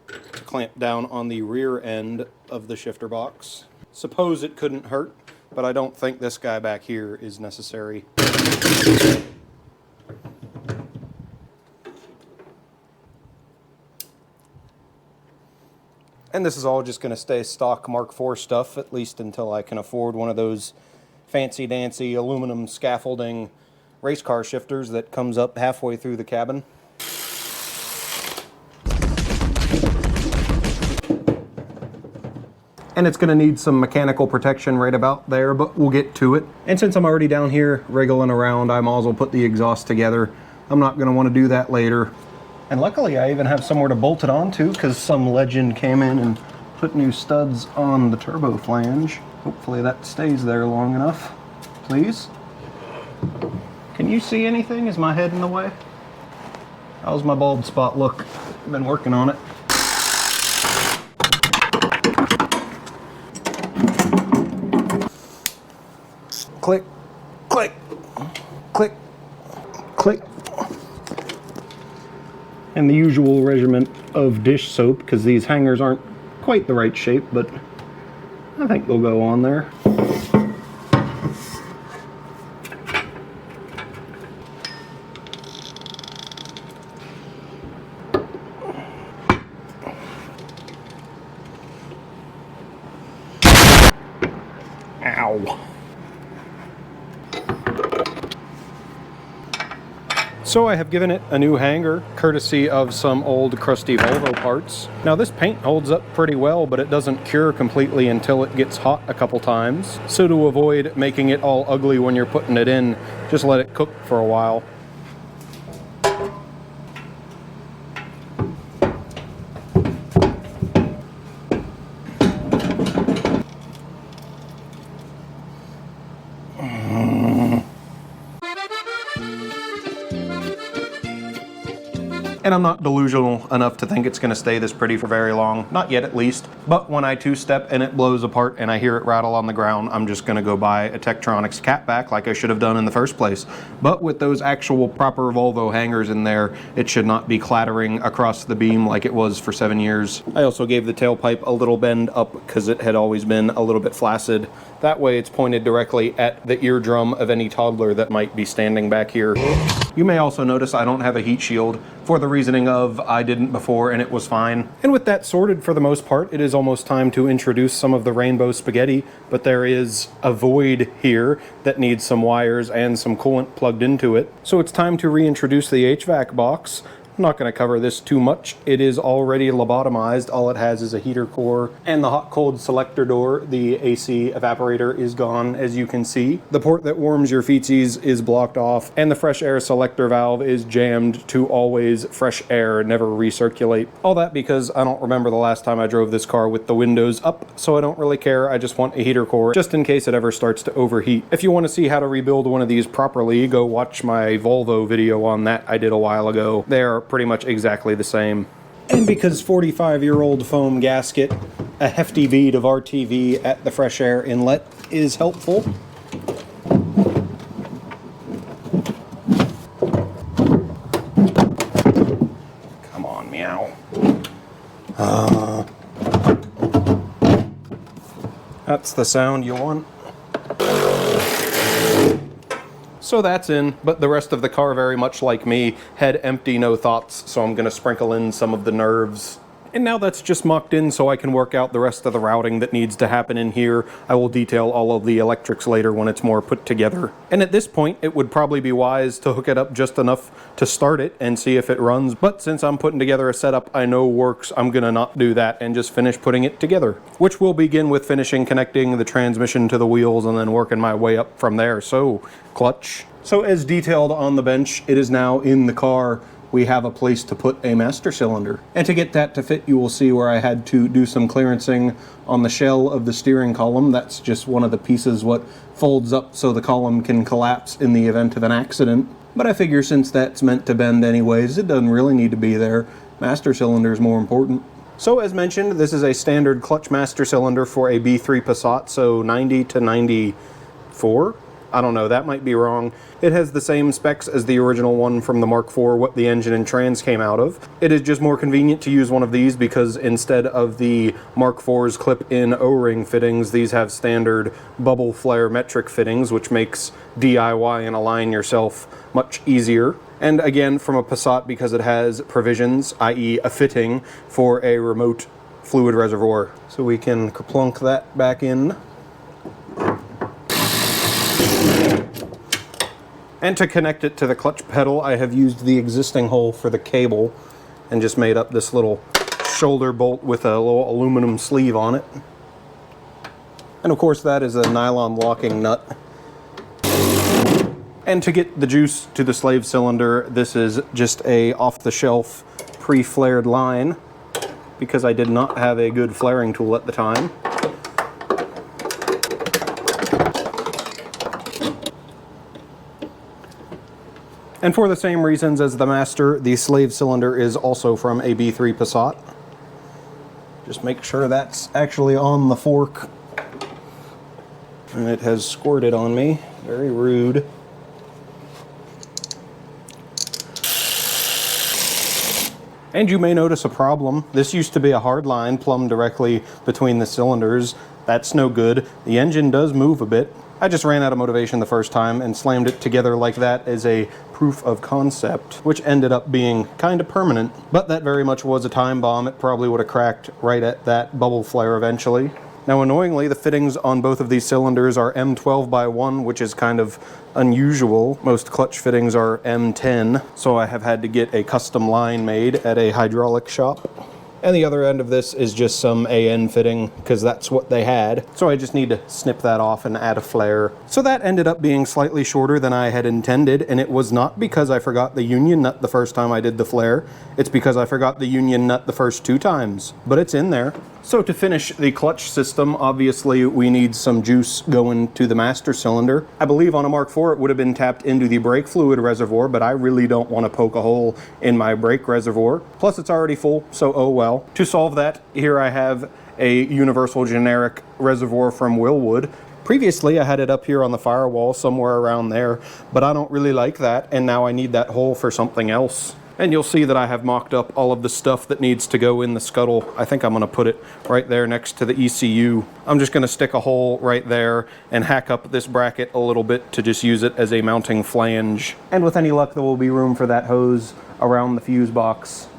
to clamp down on the rear end of the shifter box. Suppose it couldn't hurt, but I don't think this guy back here is necessary. And this is all just going to stay stock Mark IV stuff, at least until I can afford one of those fancy-dancy aluminum scaffolding race car shifters that comes up halfway through the cabin. And it's going to need some mechanical protection right about there, but we'll get to it. And since I'm already down here wriggling around, I might as well put the exhaust together. I'm not going to want to do that later. And luckily I even have somewhere to bolt it onto, because some legend came in and put new studs on the turbo flange. Hopefully that stays there long enough. Please. Can you see anything? Is my head in the way? How's my bald spot look? I've been working on it. Click, click, click, click. And the usual regimen of dish soap, because these hangers aren't quite the right shape, but I think they'll go on there. Ow. So I have given it a new hanger, courtesy of some old crusty Volvo parts. Now this paint holds up pretty well, but it doesn't cure completely until it gets hot a couple times. So to avoid making it all ugly when you're putting it in, just let it cook for a while. And I'm not delusional enough to think it's going to stay this pretty for very long, not yet at least. But when I two-step and it blows apart and I hear it rattle on the ground, I'm just going to go buy a Tektronix catback like I should have done in the first place. But with those actual proper Volvo hangers in there, it should not be clattering across the beam like it was for 7 years. I also gave the tailpipe a little bend up because it had always been a little bit flaccid. That way it's pointed directly at the eardrum of any toddler that might be standing back here. You may also notice I don't have a heat shield for the reasoning of I didn't before and it was fine. And with that sorted for the most part, it is almost time to introduce some of the rainbow spaghetti, but there is a void here that needs some wires and some coolant plugged into it. So it's time to reintroduce the HVAC box. I'm not going to cover this too much. It is already lobotomized. All it has is a heater core and the hot-cold selector door. The AC evaporator is gone, as you can see. The port that warms your feetsies is blocked off, and the fresh air selector valve is jammed to always fresh air, never recirculate. All that because I don't remember the last time I drove this car with the windows up, so I don't really care. I just want a heater core just in case it ever starts to overheat. If you want to see how to rebuild one of these properly, go watch my Volvo video on that I did a while ago. They are pretty much exactly the same. And because 45-year-old foam gasket, a hefty bead of RTV at the fresh air inlet is helpful. Come on, meow. That's the sound you want. So that's in, but the rest of the car, very much like me, head empty, no thoughts, so I'm going to sprinkle in some of the nerves. And now that's just mucked in so I can work out the rest of the routing that needs to happen in here. I will detail all of the electrics later when it's more put together. And at this point, it would probably be wise to hook it up just enough to start it and see if it runs. But since I'm putting together a setup I know works, I'm going to not do that and just finish putting it together. Which will begin with finishing connecting the transmission to the wheels and then working my way up from there. So, clutch. So as detailed on the bench, it is now in the car. We have a place to put a master cylinder. And to get that to fit, you will see where I had to do some clearancing on the shell of the steering column. That's just one of the pieces what folds up so the column can collapse in the event of an accident. But I figure since that's meant to bend anyways, it doesn't really need to be there. Master cylinder is more important. So as mentioned, this is a standard clutch master cylinder for a B3 Passat, so 90 to 94? I don't know, that might be wrong. It has the same specs as the original one from the Mark IV, what the engine and trans came out of. It is just more convenient to use one of these because instead of the Mark IV's clip-in O-ring fittings, these have standard bubble flare metric fittings, which makes DIY and align yourself much easier. And again, from a Passat, because it has provisions, i.e. a fitting for a remote fluid reservoir. So we can plunk that back in. And to connect it to the clutch pedal, I have used the existing hole for the cable and just made up this little shoulder bolt with a little aluminum sleeve on it. And of course that is a nylon locking nut. And to get the juice to the slave cylinder, this is just a off-the-shelf pre-flared line because I did not have a good flaring tool at the time. And for the same reasons as the Master, the slave cylinder is also from a B3 Passat. Just make sure that's actually on the fork. And it has squirted on me. Very rude. And you may notice a problem. This used to be a hard line plumbed directly between the cylinders. That's no good. The engine does move a bit. I just ran out of motivation the first time and slammed it together like that as a proof of concept, which ended up being kind of permanent. But that very much was a time bomb. It probably would have cracked right at that bubble flare eventually. Now, annoyingly, the fittings on both of these cylinders are M12x1, which is kind of unusual. Most clutch fittings are M10, so I have had to get a custom line made at a hydraulic shop. And the other end of this is just some AN fitting, because that's what they had. So I just need to snip that off and add a flare. So that ended up being slightly shorter than I had intended, and it was not because I forgot the union nut the first time I did the flare. It's because I forgot the union nut the first 2 times, but it's in there. So to finish the clutch system, obviously we need some juice going to the master cylinder. I believe on a Mark IV it would have been tapped into the brake fluid reservoir, but I really don't want to poke a hole in my brake reservoir. Plus it's already full, so oh well. To solve that, here I have a universal generic reservoir from Willwood. Previously I had it up here on the firewall somewhere around there, but I don't really like that, and now I need that hole for something else. And you'll see that I have mocked up all of the stuff that needs to go in the scuttle. I think I'm going to put it right there next to the ECU. I'm just going to stick a hole right there and hack up this bracket a little bit to just use it as a mounting flange. And with any luck, there will be room for that hose around the fuse box.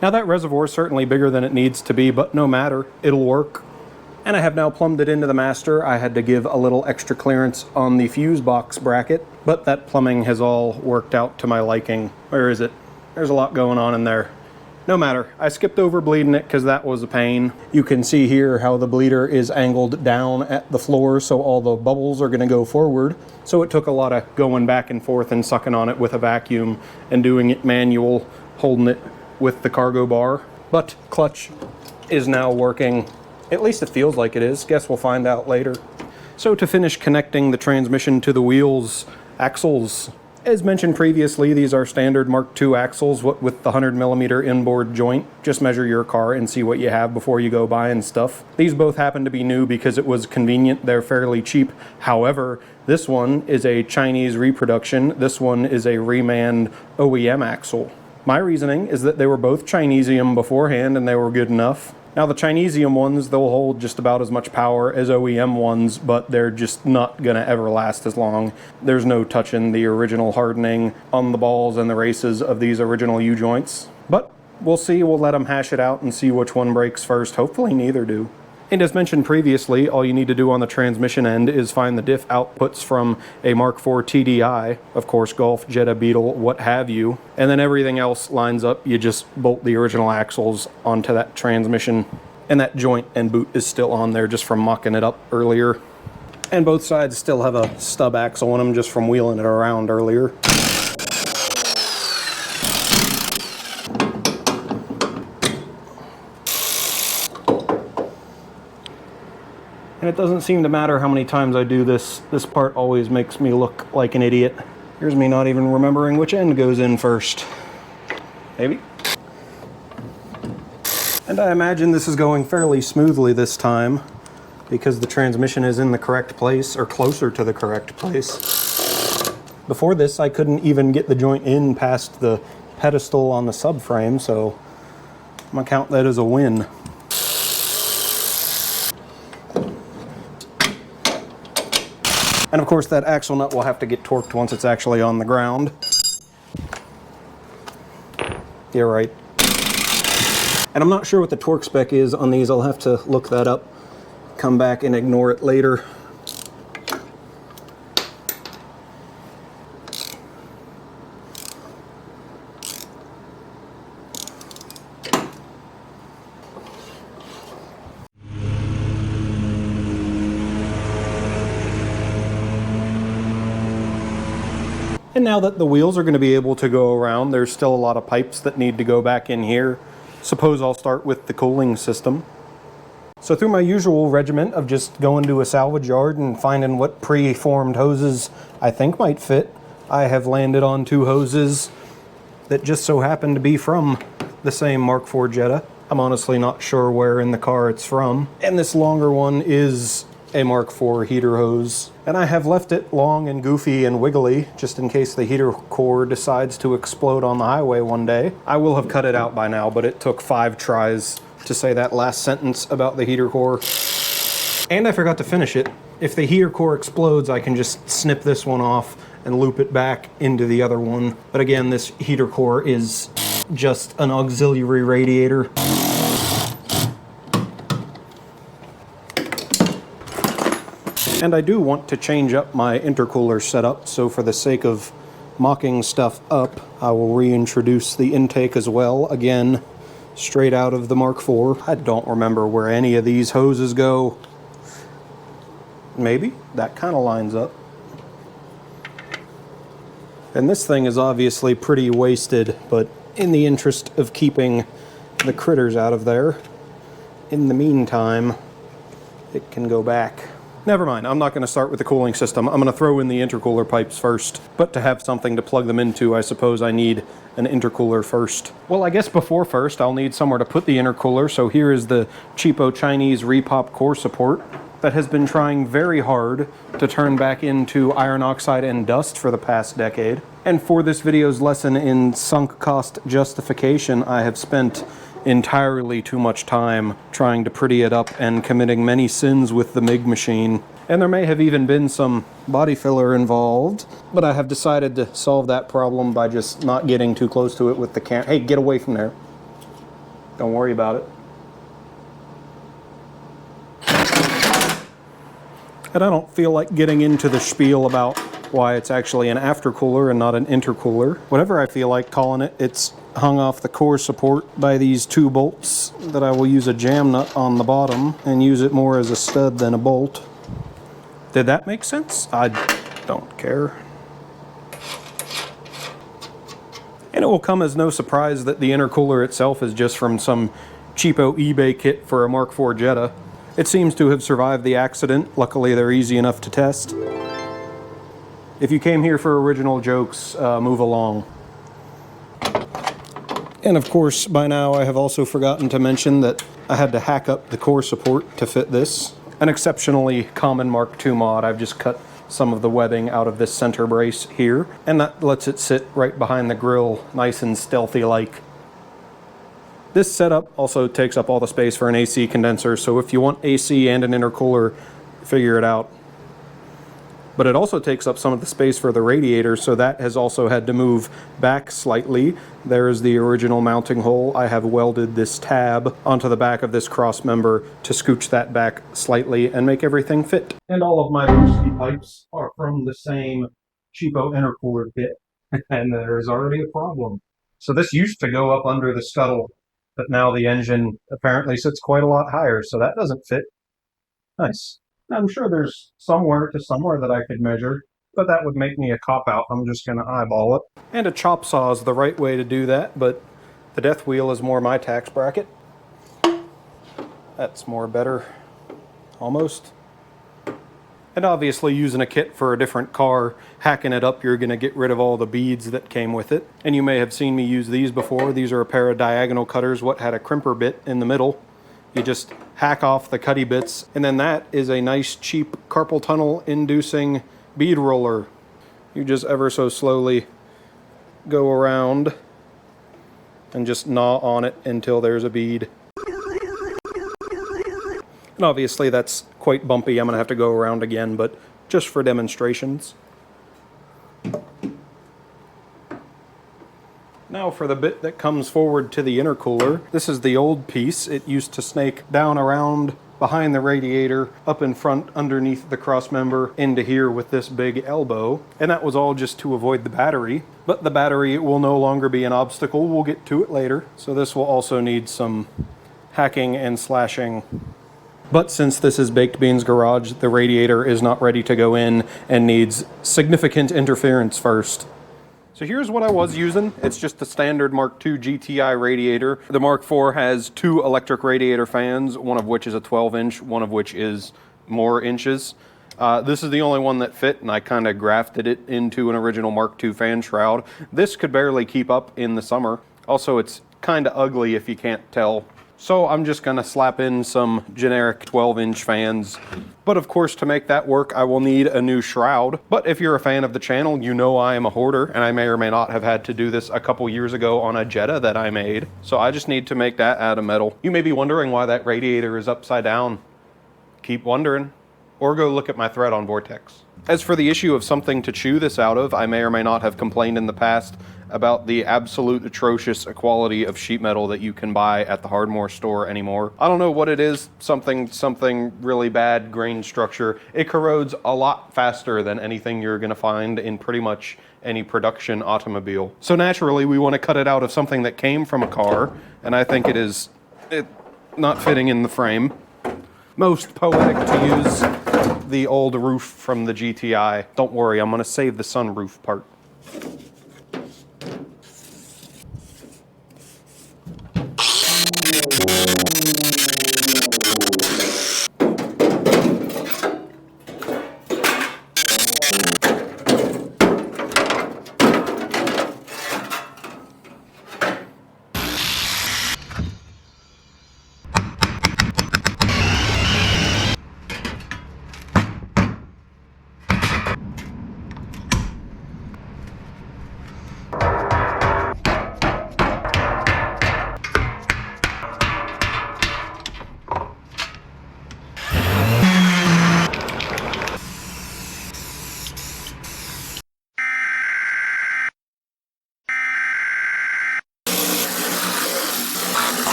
Now that reservoir is certainly bigger than it needs to be, but no matter, it'll work. And I have now plumbed it into the master. I had to give a little extra clearance on the fuse box bracket, but that plumbing has all worked out to my liking. Where is it? There's a lot going on in there. No matter, I skipped over bleeding it because that was a pain. You can see here how the bleeder is angled down at the floor, so all the bubbles are going to go forward. So it took a lot of going back and forth and sucking on it with a vacuum and doing it manual, holding it with the cargo bar. But clutch is now working. At least it feels like it is. Guess we'll find out later. So to finish connecting the transmission to the wheels, axles. As mentioned previously, these are standard Mark II axles with the 100mm inboard joint. Just measure your car and see what you have before you go buying stuff. These both happen to be new because it was convenient. They're fairly cheap. However, this one is a Chinese reproduction. This one is a remanned OEM axle. My reasoning is that they were both Chinesium beforehand and they were good enough. Now the Chinesium ones, they'll hold just about as much power as OEM ones, but they're just not gonna ever last as long. There's no touching the original hardening on the balls and the races of these original U-joints. But we'll see, we'll let them hash it out and see which one breaks first. Hopefully neither do. And as mentioned previously, all you need to do on the transmission end is find the diff outputs from a Mark IV TDI, of course Golf, Jetta, Beetle, what have you, and then everything else lines up. You just bolt the original axles onto that transmission, and that joint and boot is still on there just from mocking it up earlier. And both sides still have a stub axle in them just from wheeling it around earlier. And it doesn't seem to matter how many times I do this, this part always makes me look like an idiot. Here's me not even remembering which end goes in first. Maybe. And I imagine this is going fairly smoothly this time because the transmission is in the correct place, or closer to the correct place. Before this, I couldn't even get the joint in past the pedestal on the subframe, so I'm gonna count that as a win. And of course that axle nut will have to get torqued once it's actually on the ground. You're right. And I'm not sure what the torque spec is on these. I'll have to look that up, come back and ignore it later. And now that the wheels are going to be able to go around, there's still a lot of pipes that need to go back in here. Suppose I'll start with the cooling system. So through my usual regiment of just going to a salvage yard and finding what pre-formed hoses I think might fit, I have landed on 2 hoses that just so happen to be from the same Mark IV Jetta. I'm honestly not sure where in the car it's from. And this longer one is a Mark IV heater hose. And I have left it long and goofy and wiggly just in case the heater core decides to explode on the highway one day. I will have cut it out by now, but it took 5 tries to say that last sentence about the heater core. And I forgot to finish it. If the heater core explodes, I can just snip this one off and loop it back into the other one. But again, this heater core is just an auxiliary radiator. And I do want to change up my intercooler setup, so for the sake of mocking stuff up, I will reintroduce the intake as well, again, straight out of the Mark IV. I don't remember where any of these hoses go. Maybe? That kind of lines up. And this thing is obviously pretty wasted, but in the interest of keeping the critters out of there, in the meantime, it can go back. Never mind, I'm not going to start with the cooling system. I'm going to throw in the intercooler pipes first. But to have something to plug them into, I suppose I need an intercooler first. Well, I guess before first, I'll need somewhere to put the intercooler, so here is the cheapo Chinese repop core support that has been trying very hard to turn back into iron oxide and dust for the past decade. And for this video's lesson in sunk cost justification, I have spent entirely too much time trying to pretty it up and committing many sins with the MIG machine. And there may have even been some body filler involved, but I have decided to solve that problem by just not getting too close to it with the camera. Hey, get away from there. Don't worry about it. And I don't feel like getting into the spiel about why it's actually an aftercooler and not an intercooler. Whatever I feel like calling it, it's hung off the core support by these 2 bolts that I will use a jam nut on the bottom and use it more as a stud than a bolt. Did that make sense? I don't care. And it will come as no surprise that the intercooler itself is just from some cheapo eBay kit for a Mark IV Jetta. It seems to have survived the accident. Luckily, they're easy enough to test. If you came here for original jokes, move along. And of course, by now I have also forgotten to mention that I had to hack up the core support to fit this. An exceptionally common Mark II mod. I've just cut some of the webbing out of this center brace here, and that lets it sit right behind the grill, nice and stealthy-like. This setup also takes up all the space for an AC condenser, so if you want AC and an intercooler, figure it out. But it also takes up some of the space for the radiator, so that has also had to move back slightly. There is the original mounting hole. I have welded this tab onto the back of this cross member to scooch that back slightly and make everything fit. And all of my boosty pipes are from the same cheapo intercooler kit, and there is already a problem. So this used to go up under the scuttle, but now the engine apparently sits quite a lot higher, so that doesn't fit. Nice. I'm sure there's somewhere to somewhere that I could measure, but that would make me a cop-out. I'm just going to eyeball it. And a chop saw is the right way to do that, but the death wheel is more my tax bracket. That's more better, almost. And obviously using a kit for a different car, hacking it up, you're going to get rid of all the beads that came with it. And you may have seen me use these before. These are a pair of diagonal cutters, what had a crimper bit in the middle. You just hack off the cutty bits, and then that is a nice cheap carpal tunnel inducing bead roller. You just ever so slowly go around and just gnaw on it until there's a bead. And obviously that's quite bumpy. I'm going to have to go around again, but just for demonstrations. Now for the bit that comes forward to the intercooler. This is the old piece. It used to snake down around behind the radiator, up in front underneath the cross member, into here with this big elbow. And that was all just to avoid the battery. But the battery will no longer be an obstacle. We'll get to it later. So this will also need some hacking and slashing. But since this is Baked Beans Garage, the radiator is not ready to go in and needs significant interference first. So here's what I was using. It's just a standard Mark II GTI radiator. The Mark IV has 2 electric radiator fans, one of which is a 12-inch, one of which is more inches. This is the only one that fit, and I kind of grafted it into an original Mark II fan shroud. This could barely keep up in the summer. Also, it's kind of ugly if you can't tell. So I'm just gonna slap in some generic 12-inch fans. But of course, to make that work, I will need a new shroud. But if you're a fan of the channel, you know I am a hoarder, and I may or may not have had to do this a couple years ago on a Jetta that I made. So I just need to make that out of metal. You may be wondering why that radiator is upside down. Keep wondering, or go look at my thread on Vortex. As for the issue of something to chew this out of, I may or may not have complained in the past about the absolute atrocious quality of sheet metal that you can buy at the Hardmore store anymore. I don't know what it is, something really bad grain structure. It corrodes a lot faster than anything you're gonna find in pretty much any production automobile. So naturally, we want to cut it out of something that came from a car, and I think it not fitting in the frame. Most poetic to use the old roof from the GTI. Don't worry, I'm gonna save the sunroof part.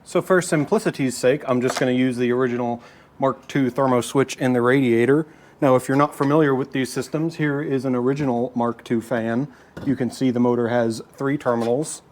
So for simplicity's sake, I'm just going to use the original Mark II thermo switch in the radiator. Now, if you're not familiar with these systems, here is an original Mark II fan. You can see the motor has 3 terminals,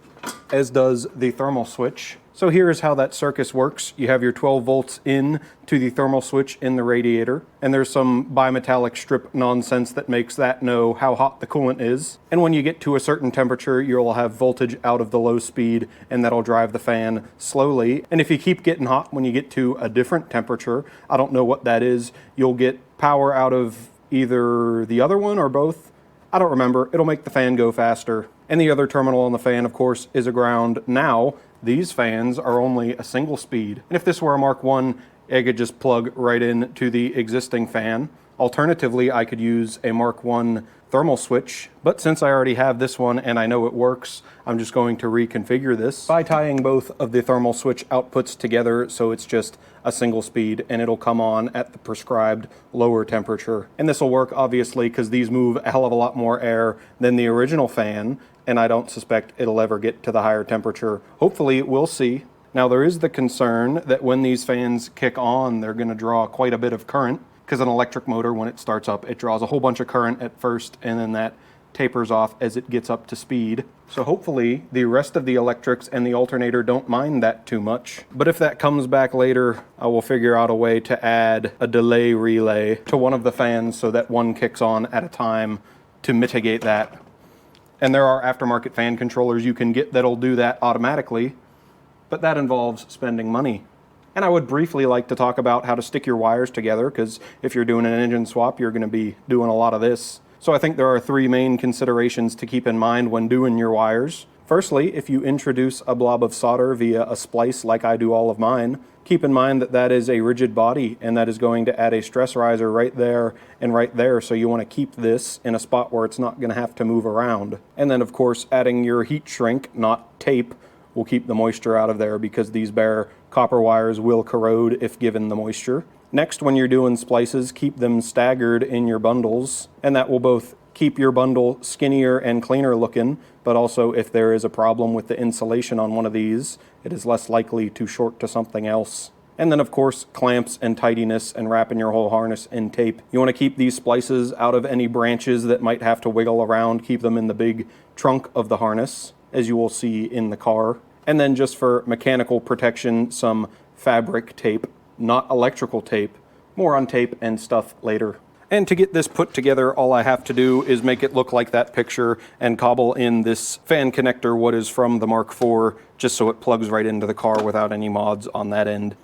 as does the thermal switch. So here is how that circus works. You have your 12 volts in to the thermal switch in the radiator, and there's some bimetallic strip nonsense that makes that know how hot the coolant is. And when you get to a certain temperature, you'll have voltage out of the low speed, and that'll drive the fan slowly. And if you keep getting hot when you get to a different temperature, I don't know what that is, you'll get power out of either the other one or both. I don't remember. It'll make the fan go faster. And the other terminal on the fan, of course, is a ground. Now, these fans are only a single speed. And if this were a Mark I, I could just plug right in to the existing fan. Alternatively, I could use a Mark I thermal switch, but since I already have this one and I know it works, I'm just going to reconfigure this by tying both of the thermal switch outputs together so it's just a single speed and it'll come on at the prescribed lower temperature. And this will work obviously because these move a hell of a lot more air than the original fan, and I don't suspect it'll ever get to the higher temperature. Hopefully, we'll see. Now, there is the concern that when these fans kick on, they're going to draw quite a bit of current, because an electric motor, when it starts up, it draws a whole bunch of current at first, and then that tapers off as it gets up to speed. So hopefully, the rest of the electrics and the alternator don't mind that too much. But if that comes back later, I will figure out a way to add a delay relay to one of the fans so that one kicks on at a time to mitigate that. And there are aftermarket fan controllers you can get that'll do that automatically, but that involves spending money. And I would briefly like to talk about how to stick your wires together, because if you're doing an engine swap, you're going to be doing a lot of this. So I think there are 3 main considerations to keep in mind when doing your wires. Firstly, if you introduce a blob of solder via a splice like I do all of mine, keep in mind that that is a rigid body and that is going to add a stress riser right there and right there, so you want to keep this in a spot where it's not going to have to move around. And then of course adding your heat shrink, not tape, will keep the moisture out of there because these bare copper wires will corrode if given the moisture. Next, when you're doing splices, keep them staggered in your bundles, and that will both keep your bundle skinnier and cleaner looking, but also if there is a problem with the insulation on one of these, it is less likely to short to something else. And then of course, clamps and tidiness and wrapping your whole harness in tape. You want to keep these splices out of any branches that might have to wiggle around, keep them in the big trunk of the harness, as you will see in the car. And then just for mechanical protection, some fabric tape, not electrical tape. More on tape and stuff later. And to get this put together, all I have to do is make it look like that picture and cobble in this fan connector, what is from the Mark IV, just so it plugs right into the car without any mods on that end.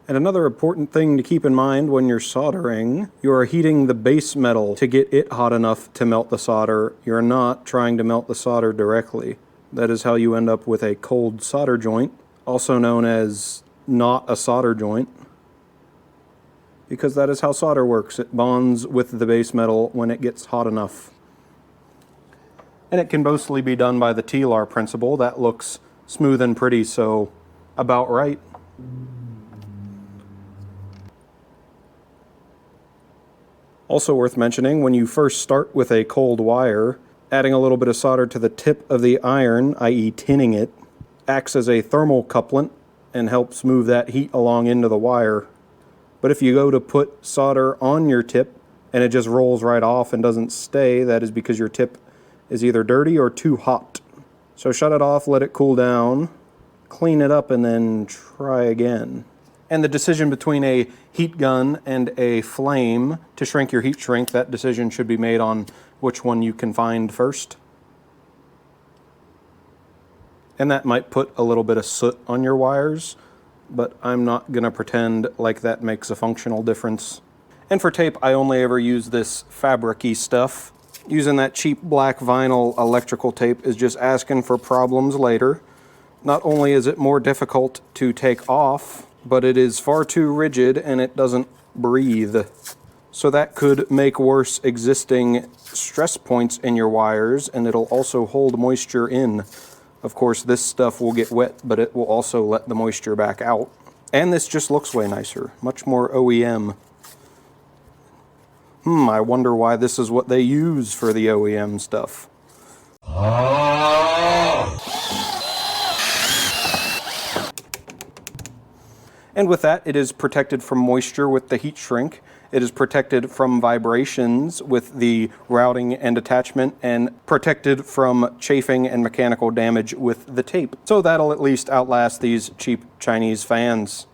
And another important thing to keep in mind when you're soldering, you are heating the base metal to get it hot enough to melt the solder. You're not trying to melt the solder directly. That is how you end up with a cold solder joint, also known as not a solder joint, because that is how solder works. It bonds with the base metal when it gets hot enough. And it can mostly be done by the TLAR principle. That looks smooth and pretty, so about right. Also worth mentioning, when you first start with a cold wire, adding a little bit of solder to the tip of the iron, i.e. tinning it, acts as a thermal couplant and helps move that heat along into the wire. But if you go to put solder on your tip and it just rolls right off and doesn't stay, that is because your tip is either dirty or too hot. So shut it off, let it cool down, clean it up, and then try again. And the decision between a heat gun and a flame to shrink your heat shrink, that decision should be made on which one you can find first. And that might put a little bit of soot on your wires, but I'm not gonna pretend like that makes a functional difference. And for tape, I only ever use this fabric-y stuff. Using that cheap black vinyl electrical tape is just asking for problems later. Not only is it more difficult to take off, but it is far too rigid and it doesn't breathe. So that could make worse existing stress points in your wires, and it'll also hold moisture in. Of course, this stuff will get wet, but it will also let the moisture back out. And this just looks way nicer, much more OEM. I wonder why this is what they use for the OEM stuff. And with that, it is protected from moisture with the heat shrink. It is protected from vibrations with the routing and attachment, and protected from chafing and mechanical damage with the tape. So that'll at least outlast these cheap Chinese fans.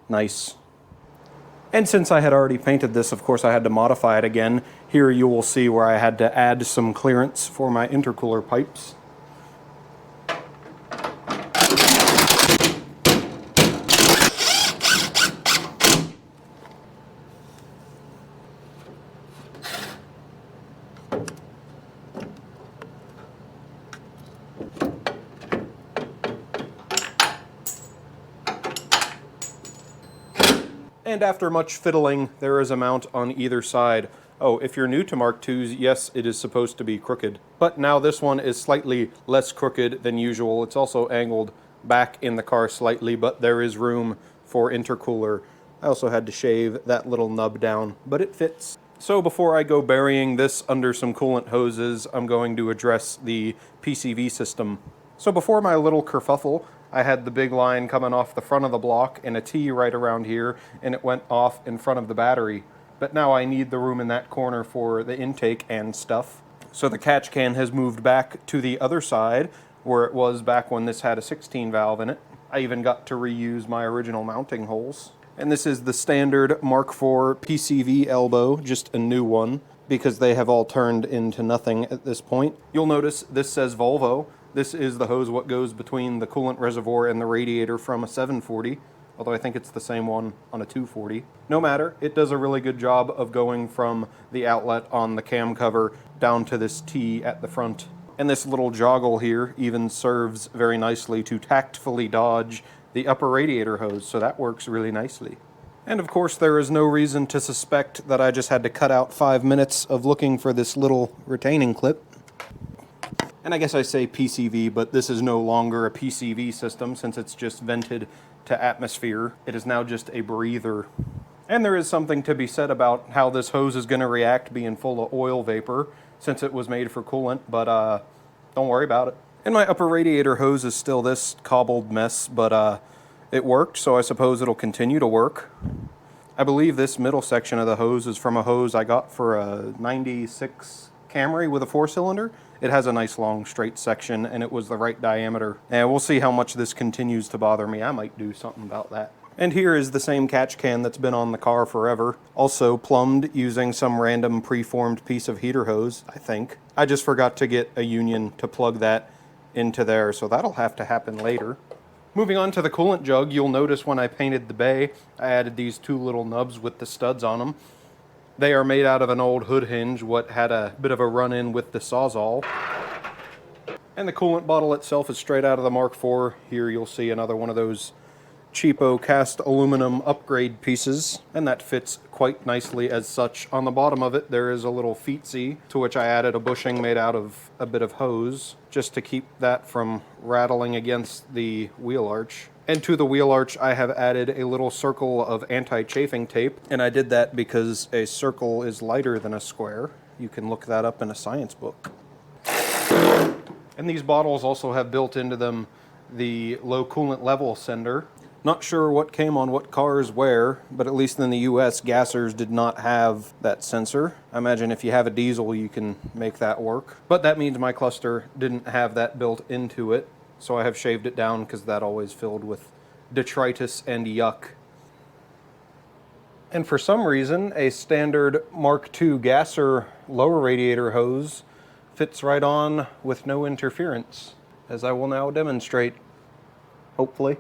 Nice. And since I had already painted this, of course I had to modify it again. Here you will see where I had to add some clearance for my intercooler pipes. And after much fiddling, there is a mount on either side. Oh, if you're new to Mark IIs, yes, it is supposed to be crooked. But now this one is slightly less crooked than usual. It's also angled back in the car slightly, but there is room for intercooler. I also had to shave that little nub down, but it fits. So before I go burying this under some coolant hoses, I'm going to address the PCV system. So before my little kerfuffle, I had the big line coming off the front of the block and a T right around here, and it went off in front of the battery. But now I need the room in that corner for the intake and stuff. So the catch can has moved back to the other side, where it was back when this had a 16 valve in it. I even got to reuse my original mounting holes. And this is the standard Mark IV PCV elbow, just a new one, because they have all turned into nothing at this point. You'll notice this says Volvo. This is the hose what goes between the coolant reservoir and the radiator from a 740, although I think it's the same one on a 240. No matter, it does a really good job of going from the outlet on the cam cover down to this T at the front. And this little joggle here even serves very nicely to tactfully dodge the upper radiator hose, so that works really nicely. And of course there is no reason to suspect that I just had to cut out 5 minutes of looking for this little retaining clip. And I guess I say PCV, but this is no longer a PCV system since it's just vented to atmosphere. It is now just a breather. And there is something to be said about how this hose is going to react being full of oil vapor since it was made for coolant, but don't worry about it. And my upper radiator hose is still this cobbled mess, but it worked, so I suppose it'll continue to work. I believe this middle section of the hose is from a hose I got for a 96 Camry with a 4-cylinder, it has a nice long straight section and it was the right diameter. And we'll see how much this continues to bother me. I might do something about that. And here is the same catch can that's been on the car forever. Also plumbed using some random preformed piece of heater hose, I think. I just forgot to get a union to plug that into there, so that'll have to happen later. Moving on to the coolant jug, you'll notice when I painted the bay, I added these 2 little nubs with the studs on them. They are made out of an old hood hinge, what had a bit of a run-in with the Sawzall. And the coolant bottle itself is straight out of the Mark IV. Here you'll see another one of those cheapo cast aluminum upgrade pieces, and that fits quite nicely as such. On the bottom of it there is a little feetsy to which I added a bushing made out of a bit of hose just to keep that from rattling against the wheel arch. And to the wheel arch I have added a little circle of anti-chafing tape, and I did that because a circle is lighter than a square. You can look that up in a science book. And these bottles also have built into them the low coolant level sender. Not sure what came on what cars where, but at least in the US, gassers did not have that sensor. I imagine if you have a diesel, you can make that work. But that means my cluster didn't have that built into it, so I have shaved it down because that always filled with detritus and yuck. And for some reason, a standard Mark II gasser lower radiator hose fits right on with no interference, as I will now demonstrate, hopefully.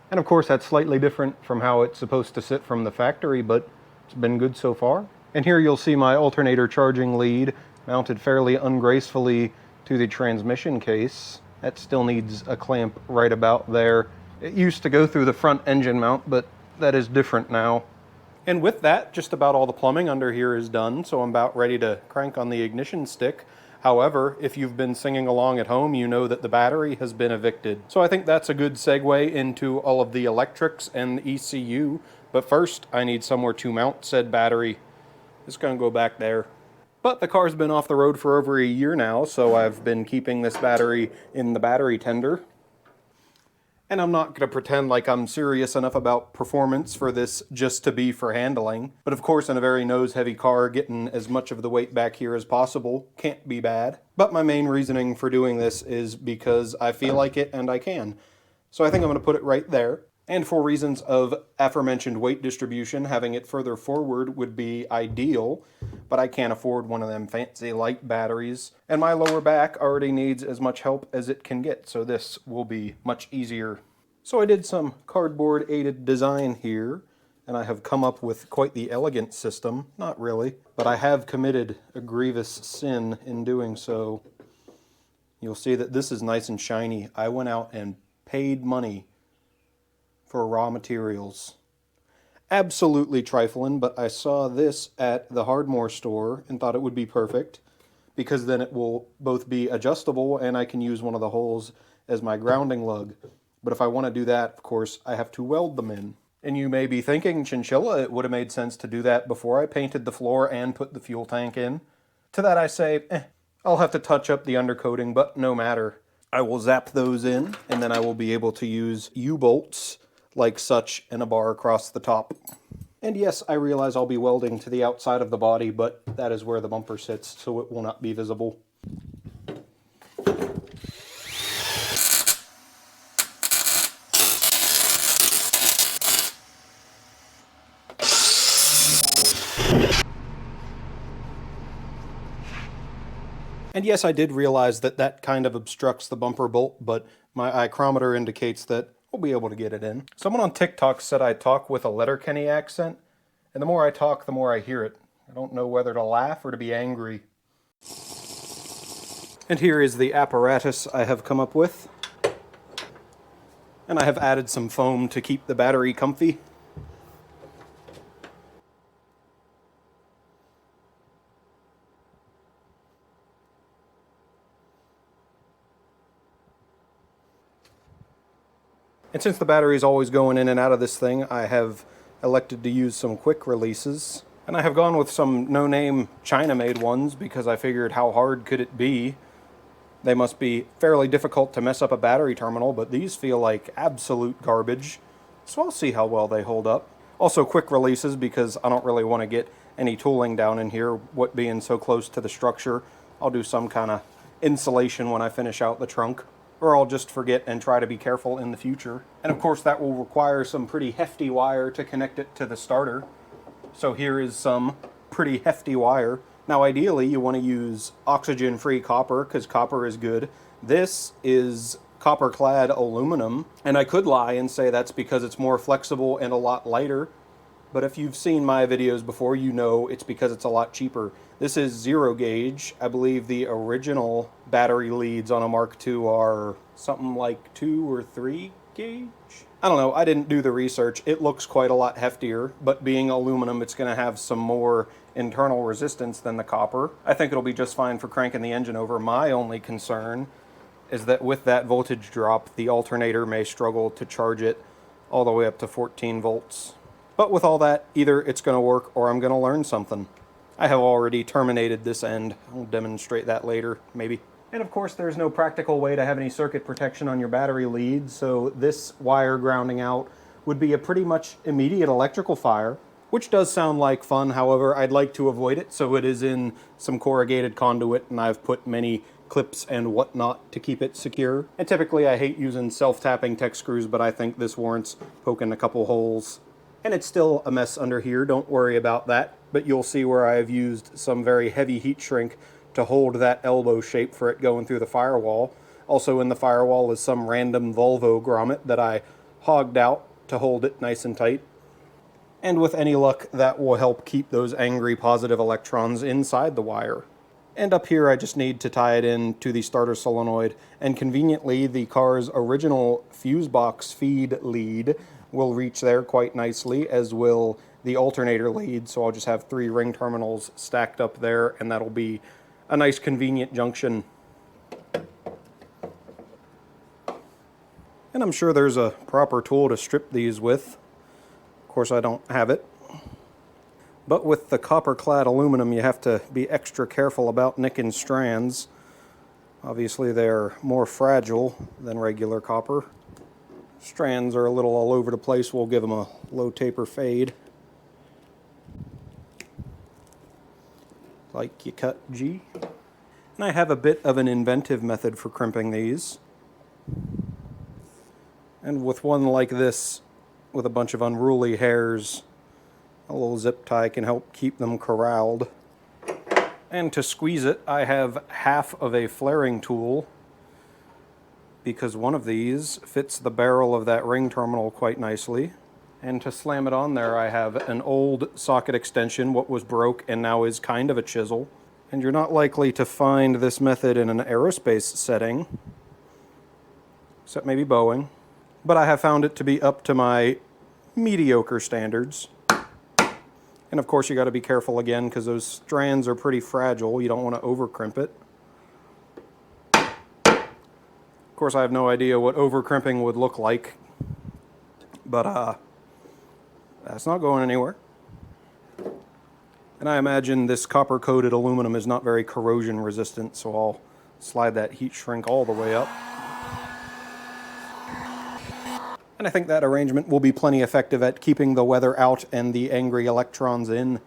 And of course that's slightly different from how it's supposed to sit from the factory, but it's been good so far. And here you'll see my alternator charging lead mounted fairly ungracefully to the transmission case. That still needs a clamp right about there. It used to go through the front engine mount, but that is different now. And with that, just about all the plumbing under here is done, so I'm about ready to crank on the ignition stick. However, if you've been singing along at home, you know that the battery has been evicted. So I think that's a good segue into all of the electrics and the ECU. But first, I need somewhere to mount said battery. It's gonna go back there. But the car's been off the road for over a year now, so I've been keeping this battery in the battery tender. And I'm not going to pretend like I'm serious enough about performance for this just to be for handling. But of course, in a very nose-heavy car, getting as much of the weight back here as possible can't be bad. But my main reasoning for doing this is because I feel like it and I can. So I think I'm going to put it right there. And for reasons of aforementioned weight distribution, having it further forward would be ideal, but I can't afford one of them fancy light batteries, and my lower back already needs as much help as it can get, so this will be much easier. So I did some cardboard aided design here, and I have come up with quite the elegant system. Not really, but I have committed a grievous sin in doing so. You'll see that this is nice and shiny. I went out and paid money for raw materials. Absolutely trifling, but I saw this at the Hardmore store and thought it would be perfect because then it will both be adjustable and I can use one of the holes as my grounding lug. But if I want to do that, of course, I have to weld them in. And you may be thinking, Chinchilla, it would have made sense to do that before I painted the floor and put the fuel tank in. To that I say, I'll have to touch up the undercoating, but no matter. I will zap those in, and then I will be able to use U-bolts like such and a bar across the top. And yes, I realize I'll be welding to the outside of the body, but that is where the bumper sits, so it will not be visible. And yes, I did realize that that kind of obstructs the bumper bolt, but my ichrometer indicates that we'll be able to get it in. Someone on TikTok said I talk with a Letterkenny accent, and the more I talk, the more I hear it. I don't know whether to laugh or to be angry. And here is the apparatus I have come up with. And I have added some foam to keep the battery comfy. And since the battery is always going in and out of this thing, I have elected to use some quick releases. And I have gone with some no-name China-made ones because I figured how hard could it be? They must be fairly difficult to mess up a battery terminal, but these feel like absolute garbage. So I'll see how well they hold up. Also quick releases because I don't really want to get any tooling down in here, what being so close to the structure. I'll do some kind of insulation when I finish out the trunk, or I'll just forget and try to be careful in the future. And of course that will require some pretty hefty wire to connect it to the starter. So here is some pretty hefty wire. Now ideally you want to use oxygen-free copper because copper is good. This is copper-clad aluminum, and I could lie and say that's because it's more flexible and a lot lighter, but if you've seen my videos before, you know it's because it's a lot cheaper. This is 0 gauge. I believe the original battery leads on a Mark II are something like 2 or 3 gauge? I don't know, I didn't do the research. It looks quite a lot heftier, but being aluminum, it's going to have some more internal resistance than the copper. I think it'll be just fine for cranking the engine over. My only concern is that with that voltage drop, the alternator may struggle to charge it all the way up to 14 volts. But with all that, either it's going to work or I'm going to learn something. I have already terminated this end. I'll demonstrate that later, maybe. And of course, there's no practical way to have any circuit protection on your battery lead, so this wire grounding out would be a pretty much immediate electrical fire, which does sound like fun. However, I'd like to avoid it, so it is in some corrugated conduit, and I've put many clips and whatnot to keep it secure. And typically I hate using self-tapping tech screws, but I think this warrants poking a couple holes. And it's still a mess under here, don't worry about that, but you'll see where I've used some very heavy heat shrink to hold that elbow shape for it going through the firewall. Also in the firewall is some random Volvo grommet that I hogged out to hold it nice and tight. And with any luck, that will help keep those angry positive electrons inside the wire. And up here I just need to tie it in to the starter solenoid, and conveniently the car's original fuse box feed lead will reach there quite nicely, as will the alternator lead, so I'll just have 3 ring terminals stacked up there, and that'll be a nice convenient junction. And I'm sure there's a proper tool to strip these with. Of course I don't have it. But with the copper-clad aluminum, you have to be extra careful about nicking strands. Obviously, they're more fragile than regular copper. Strands are a little all over the place. We'll give them a low taper fade. Like you cut G. And I have a bit of an inventive method for crimping these. And with one like this, with a bunch of unruly hairs, a little zip tie can help keep them corralled. And to squeeze it, I have half of a flaring tool, because one of these fits the barrel of that ring terminal quite nicely. And to slam it on there, I have an old socket extension, what was broke and now is kind of a chisel. And you're not likely to find this method in an aerospace setting, except maybe Boeing. But I have found it to be up to my mediocre standards. And of course you got to be careful again, because those strands are pretty fragile. You don't want to over crimp it. Of course I have no idea what over crimping would look like, but that's not going anywhere. And I imagine this copper coated aluminum is not very corrosion resistant, so I'll slide that heat shrink all the way up. And I think that arrangement will be plenty effective at keeping the weather out and the angry electrons in.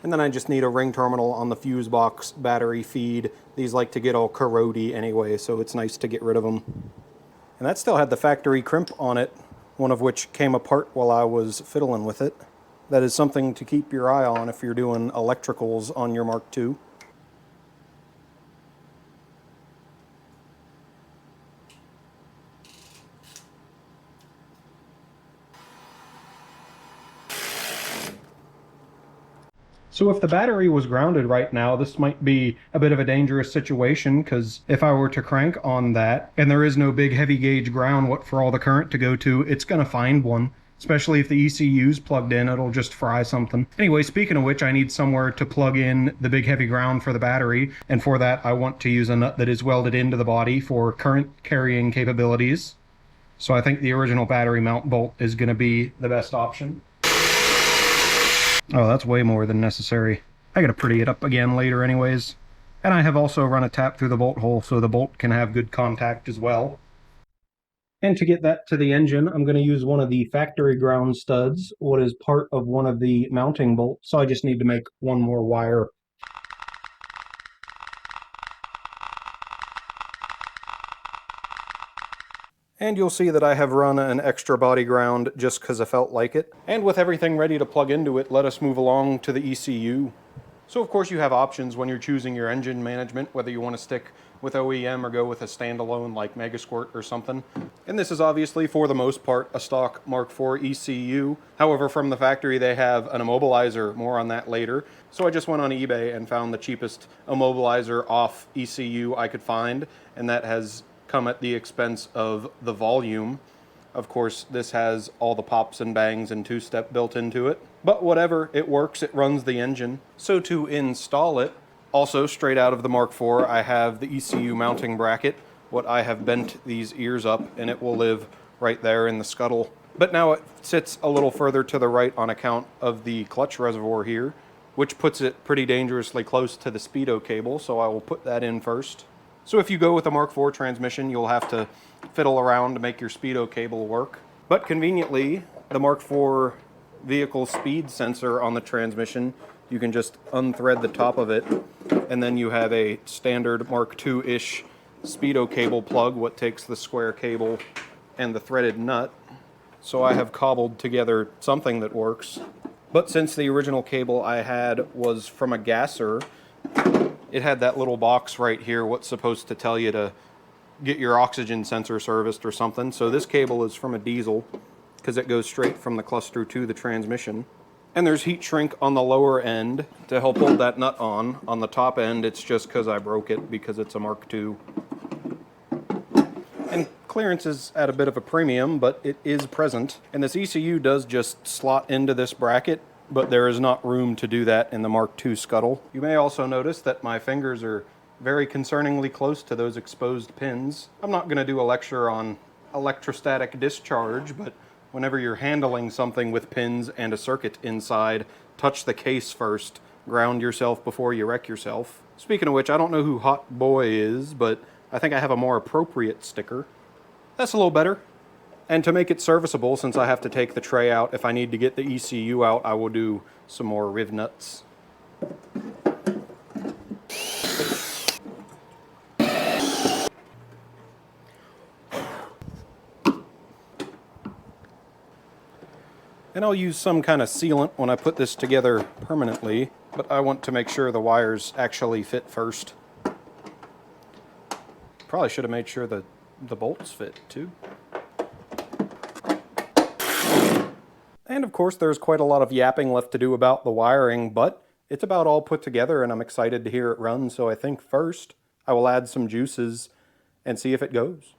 And then I just need a ring terminal on the fuse box battery feed. These like to get all corrody anyway, so it's nice to get rid of them. And that still had the factory crimp on it, one of which came apart while I was fiddling with it. That is something to keep your eye on if you're doing electricals on your Mark II. So if the battery was grounded right now, this might be a bit of a dangerous situation, because if I were to crank on that, and there is no big heavy gauge ground for all the current to go to, it's going to find one. Especially if the ECU's plugged in, it'll just fry something. Anyway, speaking of which, I need somewhere to plug in the big heavy ground for the battery, and for that I want to use a nut that is welded into the body for current carrying capabilities. So I think the original battery mount bolt is going to be the best option. Oh, that's way more than necessary. I gotta pretty it up again later anyways. And I have also run a tap through the bolt hole so the bolt can have good contact as well. And to get that to the engine, I'm going to use one of the factory ground studs, what is part of one of the mounting bolts, so I just need to make one more wire. And you'll see that I have run an extra body ground just because I felt like it. And with everything ready to plug into it, let us move along to the ECU. So of course you have options when you're choosing your engine management, whether you want to stick with OEM or go with a standalone like Megasquirt or something. And this is obviously, for the most part, a stock Mark IV ECU. However, from the factory they have an immobilizer, more on that later. So I just went on eBay and found the cheapest immobilizer off ECU I could find, and that has come at the expense of the volume. Of course, this has all the pops and bangs and two-step built into it. But whatever, it works, it runs the engine. So to install it, also straight out of the Mark IV, I have the ECU mounting bracket. What I have bent these ears up, and it will live right there in the scuttle. But now it sits a little further to the right on account of the clutch reservoir here, which puts it pretty dangerously close to the Speedo cable, so I will put that in first. So if you go with a Mark IV transmission, you'll have to fiddle around to make your Speedo cable work. But conveniently, the Mark IV vehicle speed sensor on the transmission, you can just unthread the top of it, and then you have a standard Mark II-ish Speedo cable plug, what takes the square cable and the threaded nut. So I have cobbled together something that works. But since the original cable I had was from a gasser, it had that little box right here, what's supposed to tell you to get your oxygen sensor serviced or something. So this cable is from a diesel, because it goes straight from the cluster to the transmission. And there's heat shrink on the lower end to help hold that nut on. On the top end, it's just because I broke it, because it's a Mark II. And clearance is at a bit of a premium, but it is present. And this ECU does just slot into this bracket, but there is not room to do that in the Mark II scuttle. You may also notice that my fingers are very concerningly close to those exposed pins. I'm not going to do a lecture on electrostatic discharge, but whenever you're handling something with pins and a circuit inside, touch the case first. Ground yourself before you wreck yourself. Speaking of which, I don't know who Hot Boy is, but I think I have a more appropriate sticker. That's a little better. And to make it serviceable, since I have to take the tray out, if I need to get the ECU out, I will do some more riv nuts. And I'll use some kind of sealant when I put this together permanently, but I want to make sure the wires actually fit first. Probably should have made sure that the bolts fit too. And of course there's quite a lot of yapping left to do about the wiring, but it's about all put together and I'm excited to hear it run, so I think first I will add some juices and see if it goes.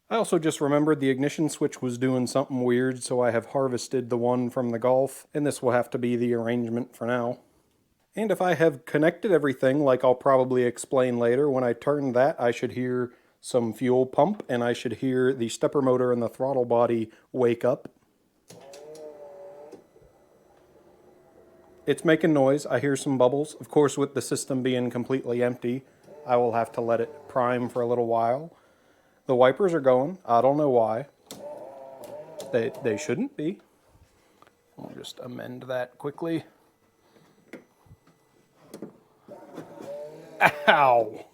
I also just remembered the ignition switch was doing something weird, so I have harvested the one from the Golf, and this will have to be the arrangement for now. And if I have connected everything, like I'll probably explain later, when I turn that I should hear some fuel pump, and I should hear the stepper motor and the throttle body wake up. It's making noise, I hear some bubbles. Of course, with the system being completely empty, I will have to let it prime for a little while. The wipers are going. I don't know why. They shouldn't be. I'll just amend that quickly. Ow!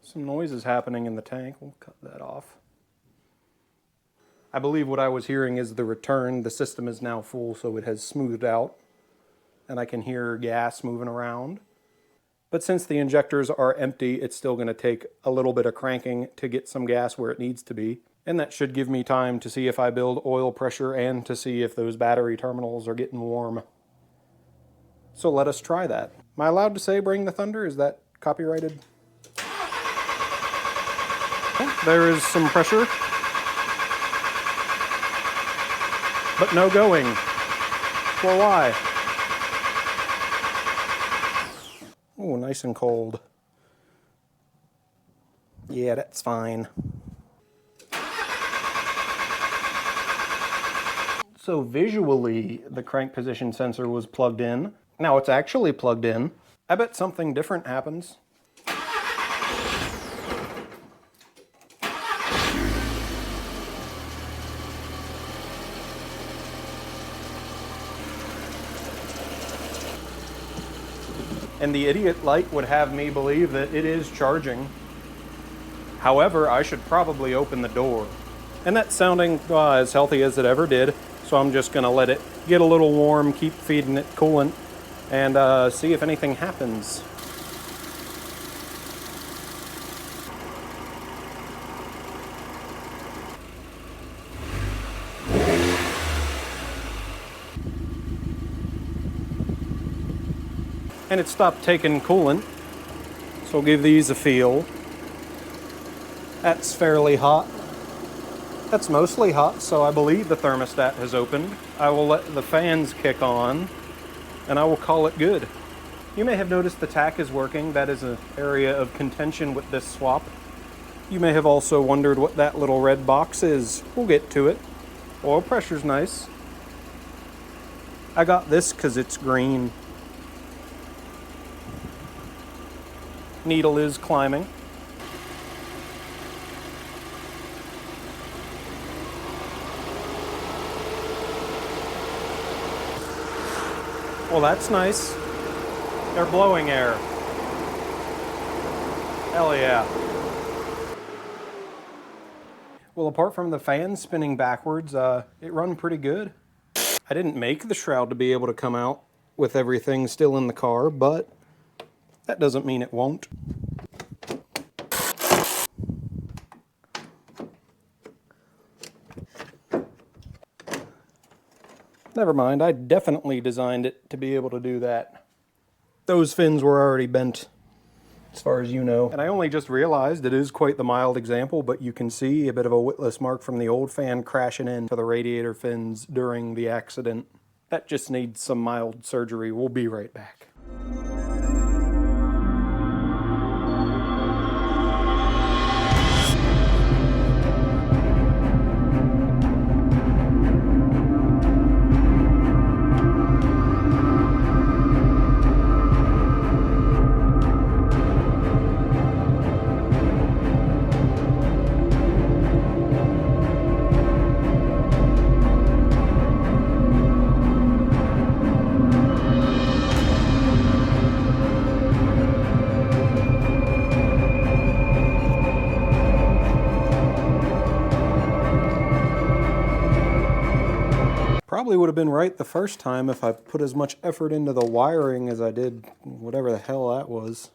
Some noise is happening in the tank. We'll cut that off. I believe what I was hearing is the return. The system is now full, so it has smoothed out. And I can hear gas moving around. But since the injectors are empty, it's still going to take a little bit of cranking to get some gas where it needs to be. And that should give me time to see if I build oil pressure and to see if those battery terminals are getting warm. So let us try that. Am I allowed to say bring the thunder? Is that copyrighted? Oh, there is some pressure. But no going. Well, why? Oh, nice and cold. Yeah, that's fine. So visually, the crank position sensor was plugged in. Now it's actually plugged in. I bet something different happens. And the idiot light would have me believe that it is charging. However, I should probably open the door. And that's sounding as healthy as it ever did, so I'm just gonna let it get a little warm, keep feeding it coolant, and see if anything happens. And it stopped taking coolant, so I'll give these a feel. That's fairly hot. That's mostly hot, so I believe the thermostat has opened. I will let the fans kick on, and I will call it good. You may have noticed the tach is working. That is an area of contention with this swap. You may have also wondered what that little red box is. We'll get to it. Oil pressure's nice. I got this because it's green. Needle is climbing. Well, that's nice. They're blowing air. Hell yeah. Well, apart from the fan spinning backwards, it run pretty good. I didn't make the shroud to be able to come out with everything still in the car, but that doesn't mean it won't. Never mind, I definitely designed it to be able to do that. Those fins were already bent, as far as you know. And I only just realized it is quite the mild example, but you can see a bit of a witless mark from the old fan crashing into the radiator fins during the accident. That just needs some mild surgery. We'll be right back. Probably would have been right the first time if I put as much effort into the wiring as I did whatever the hell that was.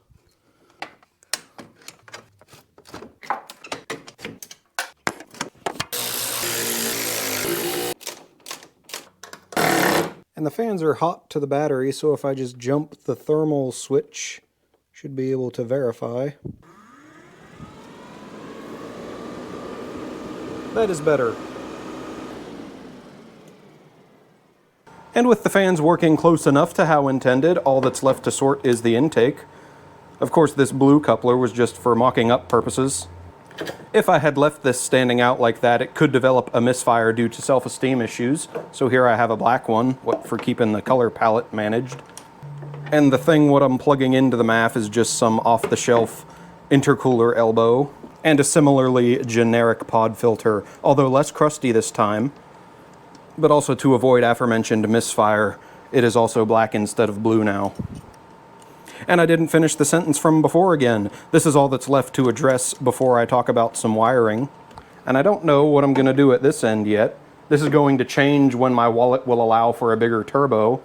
And the fans are hot to the battery, so if I just jump the thermal switch, should be able to verify. That is better. And with the fans working close enough to how intended, all that's left to sort is the intake. Of course, this blue coupler was just for mocking up purposes. If I had left this standing out like that, it could develop a misfire due to self-esteem issues. So here I have a black one, for keeping the color palette managed. And the thing what I'm plugging into the MAF is just some off-the-shelf intercooler elbow, and a similarly generic pod filter, although less crusty this time. But also to avoid aforementioned misfire, it is also black instead of blue now. And I didn't finish the sentence from before again. This is all that's left to address before I talk about some wiring. And I don't know what I'm going to do at this end yet. This is going to change when my wallet will allow for a bigger turbo,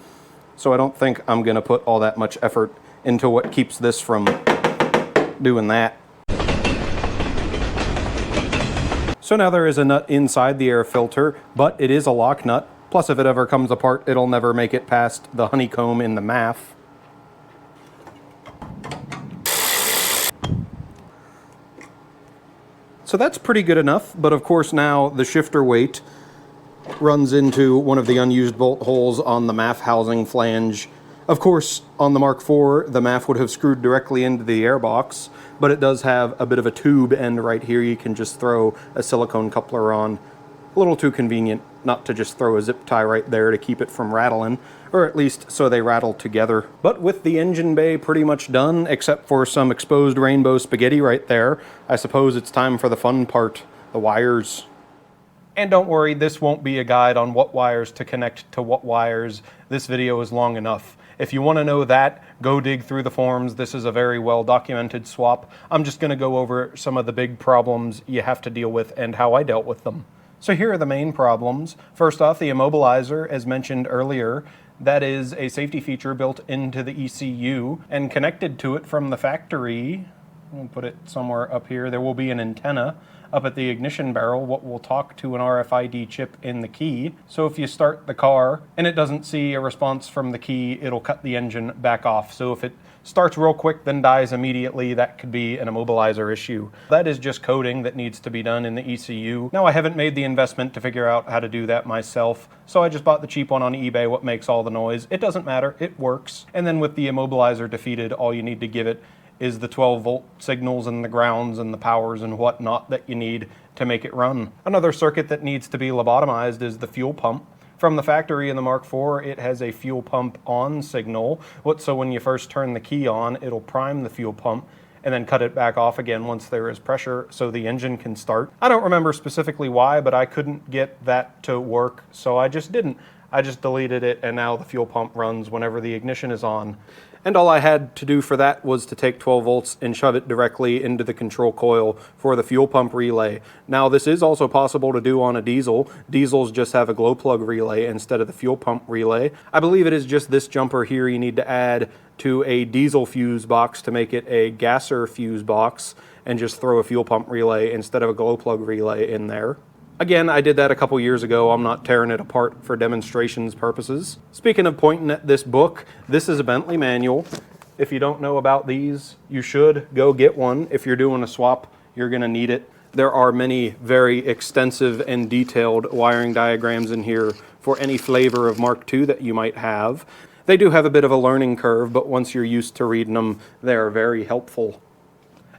so I don't think I'm going to put all that much effort into what keeps this from doing that. So now there is a nut inside the air filter, but it is a lock nut. Plus, if it ever comes apart, it'll never make it past the honeycomb in the MAF. So that's pretty good enough, but of course now the shifter weight runs into one of the unused bolt holes on the MAF housing flange Of course, on the Mark IV, the MAF would have screwed directly into the airbox, but it does have a bit of a tube end right here. You can just throw a silicone coupler on. A little too convenient not to just throw a zip tie right there to keep it from rattling, or at least so they rattle together. But with the engine bay pretty much done, except for some exposed rainbow spaghetti right there, I suppose it's time for the fun part, the wires. And don't worry, this won't be a guide on what wires to connect to what wires. This video is long enough. If you want to know that, go dig through the forums. This is a very well documented swap. I'm just going to go over some of the big problems you have to deal with and how I dealt with them. So here are the main problems. First off, the immobilizer, as mentioned earlier, that is a safety feature built into the ECU and connected to it from the factory. We'll put it somewhere up here. There will be an antenna up at the ignition barrel, what will talk to an RFID chip in the key. So if you start the car and it doesn't see a response from the key, it'll cut the engine back off. So if it starts real quick then dies immediately, that could be an immobilizer issue. That is just coding that needs to be done in the ECU. Now, I haven't made the investment to figure out how to do that myself, so I just bought the cheap one on eBay, what makes all the noise. It doesn't matter, it works. And then with the immobilizer defeated, all you need to give it is the 12-volt signals and the grounds and the powers and whatnot that you need to make it run. Another circuit that needs to be lobotomized is the fuel pump. From the factory in the Mark IV, it has a fuel pump on signal. So when you first turn the key on, it'll prime the fuel pump and then cut it back off again once there is pressure so the engine can start. I don't remember specifically why, but I couldn't get that to work, so I just didn't. I just deleted it, and now the fuel pump runs whenever the ignition is on. And all I had to do for that was to take 12 volts and shove it directly into the control coil for the fuel pump relay. Now, this is also possible to do on a diesel. Diesels just have a glow plug relay instead of the fuel pump relay. I believe it is just this jumper here you need to add to a diesel fuse box to make it a gasser fuse box and just throw a fuel pump relay instead of a glow plug relay in there. Again, I did that a couple years ago. I'm not tearing it apart for demonstrations purposes. Speaking of pointing at this book, this is a Bentley manual. If you don't know about these, you should go get one. If you're doing a swap, you're going to need it. There are many very extensive and detailed wiring diagrams in here for any flavor of Mark II that you might have. They do have a bit of a learning curve, but once you're used to reading them, they are very helpful.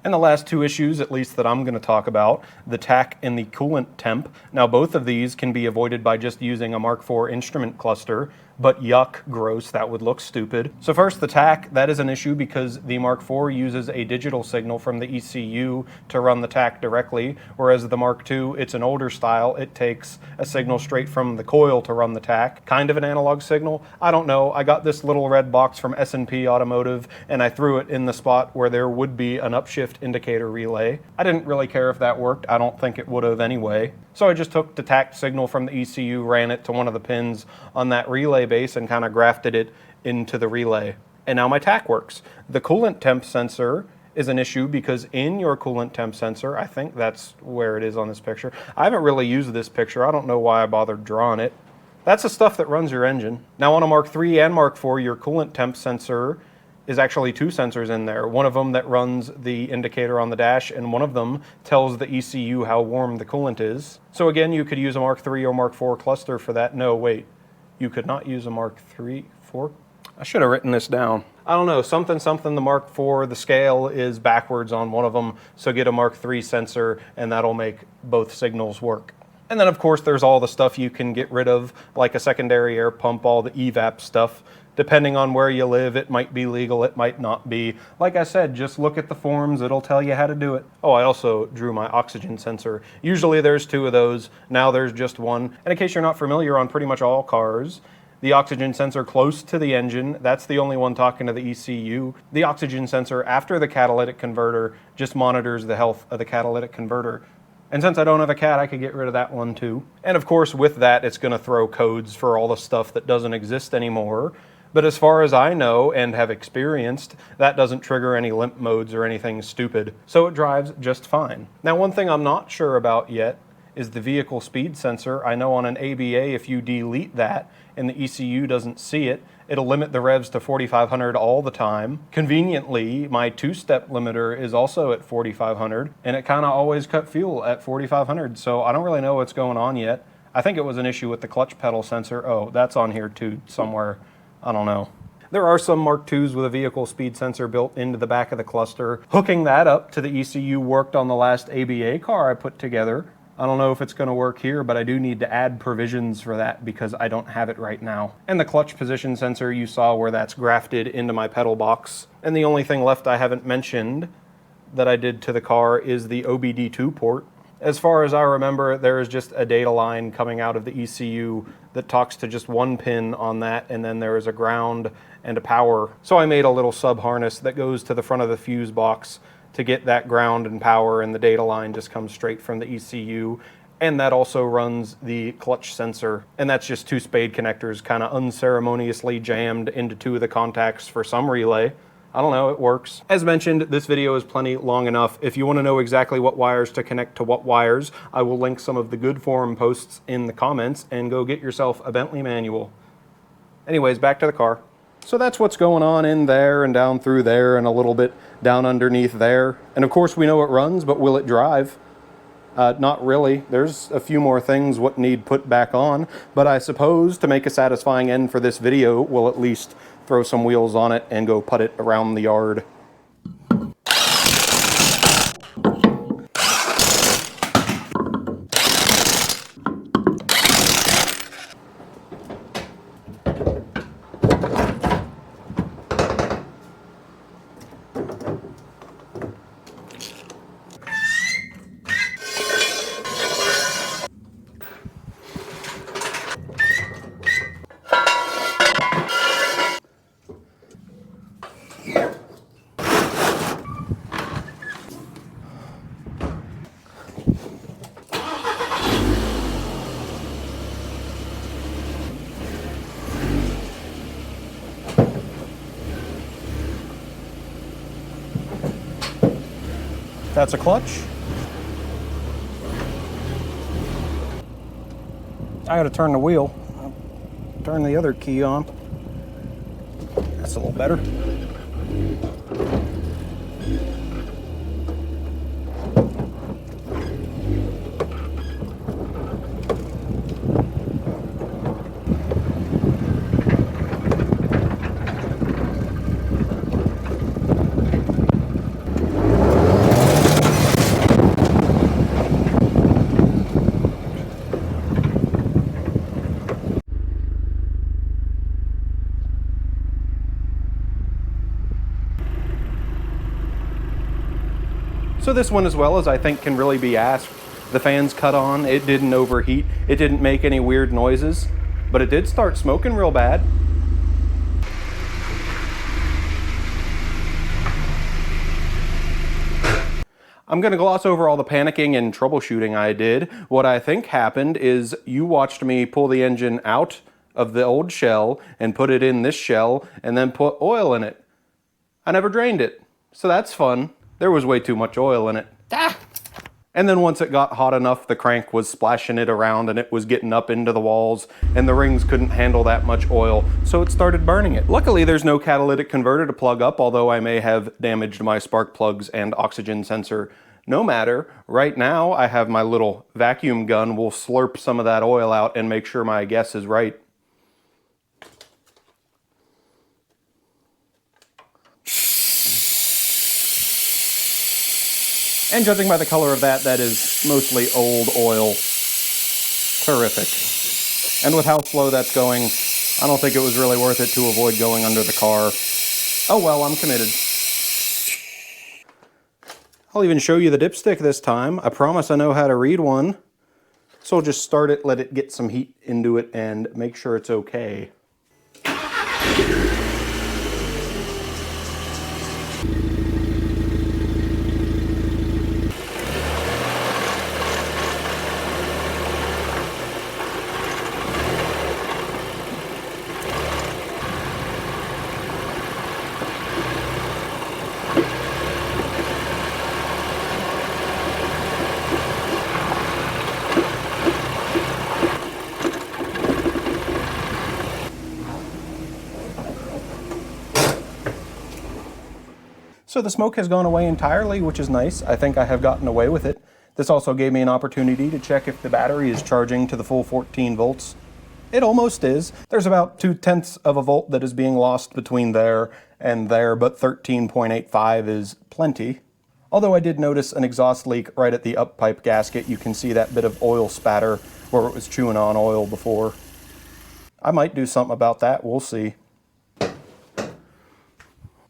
And the last two issues, at least that I'm going to talk about, the tach and the coolant temp. Now, both of these can be avoided by just using a Mark IV instrument cluster, but yuck, gross, that would look stupid. So first, the tach, that is an issue because the Mark IV uses a digital signal from the ECU to run the tach directly, whereas the Mark II, it's an older style. It takes a signal straight from the coil to run the tach. Kind of an analog signal. I don't know. I got this little red box from S&P Automotive, and I threw it in the spot where there would be an upshift indicator relay. I didn't really care if that worked. I don't think it would have anyway. So I just took the tach signal from the ECU, ran it to one of the pins on that relay base and kind of grafted it into the relay. And now my tach works. The coolant temp sensor is an issue because in your coolant temp sensor, I think that's where it is on this picture. I haven't really used this picture. I don't know why I bothered drawing it. That's the stuff that runs your engine. Now on a Mark III and Mark IV, your coolant temp sensor is actually two sensors in there. One of them that runs the indicator on the dash, and one of them tells the ECU how warm the coolant is. So again, you could use a Mark III or Mark IV cluster for that. No, wait. You could not use a Mark III, IV? I should have written this down. I don't know, something, the Mark IV, the scale is backwards on one of them, so get a Mark III sensor and that'll make both signals work. And then of course there's all the stuff you can get rid of, like a secondary air pump, all the evap stuff. Depending on where you live, it might be legal, it might not be. Like I said, just look at the forums, it'll tell you how to do it. Oh, I also drew my oxygen sensor. Usually there's two of those, now there's just one. And in case you're not familiar, on pretty much all cars, the oxygen sensor close to the engine, that's the only one talking to the ECU. The oxygen sensor after the catalytic converter just monitors the health of the catalytic converter. And since I don't have a cat, I could get rid of that one too. And of course, with that, it's gonna throw codes for all the stuff that doesn't exist anymore. But as far as I know and have experienced, that doesn't trigger any limp modes or anything stupid. So it drives just fine. Now, one thing I'm not sure about yet is the vehicle speed sensor. I know on an ABA, if you delete that and the ECU doesn't see it, it'll limit the revs to 4,500 all the time. Conveniently, my two-step limiter is also at 4,500, and it kind of always cut fuel at 4,500, so I don't really know what's going on yet. I think it was an issue with the clutch pedal sensor. Oh, that's on here too somewhere. I don't know. There are some Mark IIs with a vehicle speed sensor built into the back of the cluster. Hooking that up to the ECU worked on the last ABA car I put together. I don't know if it's going to work here, but I do need to add provisions for that because I don't have it right now. And the clutch position sensor, you saw where that's grafted into my pedal box. And the only thing left I haven't mentioned that I did to the car is the OBD2 port. As far as I remember, there is just a data line coming out of the ECU that talks to just one pin on that, and then there is a ground and a power. So I made a little sub harness that goes to the front of the fuse box to get that ground and power, and the data line just comes straight from the ECU. And that also runs the clutch sensor. And that's just two spade connectors kind of unceremoniously jammed into two of the contacts for some relay. I don't know, it works. As mentioned, this video is plenty long enough. If you want to know exactly what wires to connect to what wires, I will link some of the good forum posts in the comments, and go get yourself a Bentley manual. Anyways, back to the car. So that's what's going on in there and down through there and a little bit down underneath there. And of course we know it runs, but will it drive? Not really. There's a few more things what need put back on, but I suppose to make a satisfying end for this video, we'll at least throw some wheels on it and go put it around the yard. That's a clutch. I gotta turn the wheel. I'll turn the other key on. That's a little better. So this one as well, as I think can really be asked. The fan's cut on, it didn't overheat, it didn't make any weird noises, but it did start smoking real bad. I'm going to gloss over all the panicking and troubleshooting I did. What I think happened is you watched me pull the engine out of the old shell and put it in this shell and then put oil in it. I never drained it, so that's fun. There was way too much oil in it. Ah! And then once it got hot enough, the crank was splashing it around and it was getting up into the walls, and the rings couldn't handle that much oil, so it started burning it. Luckily, there's no catalytic converter to plug up, although I may have damaged my spark plugs and oxygen sensor. No matter, right now I have my little vacuum gun. We'll slurp some of that oil out and make sure my guess is right. And judging by the color of that, that is mostly old oil. Terrific. And with how slow that's going, I don't think it was really worth it to avoid going under the car. Oh well, I'm committed. I'll even show you the dipstick this time. I promise I know how to read one. So I'll just start it, let it get some heat into it, and make sure it's okay. So the smoke has gone away entirely, which is nice. I think I have gotten away with it. This also gave me an opportunity to check if the battery is charging to the full 14 volts. It almost is. There's about 0.2 of a volt that is being lost between there and there, but 13.85 is plenty. Although I did notice an exhaust leak right at the up pipe gasket. You can see that bit of oil spatter where it was chewing on oil before. I might do something about that, we'll see.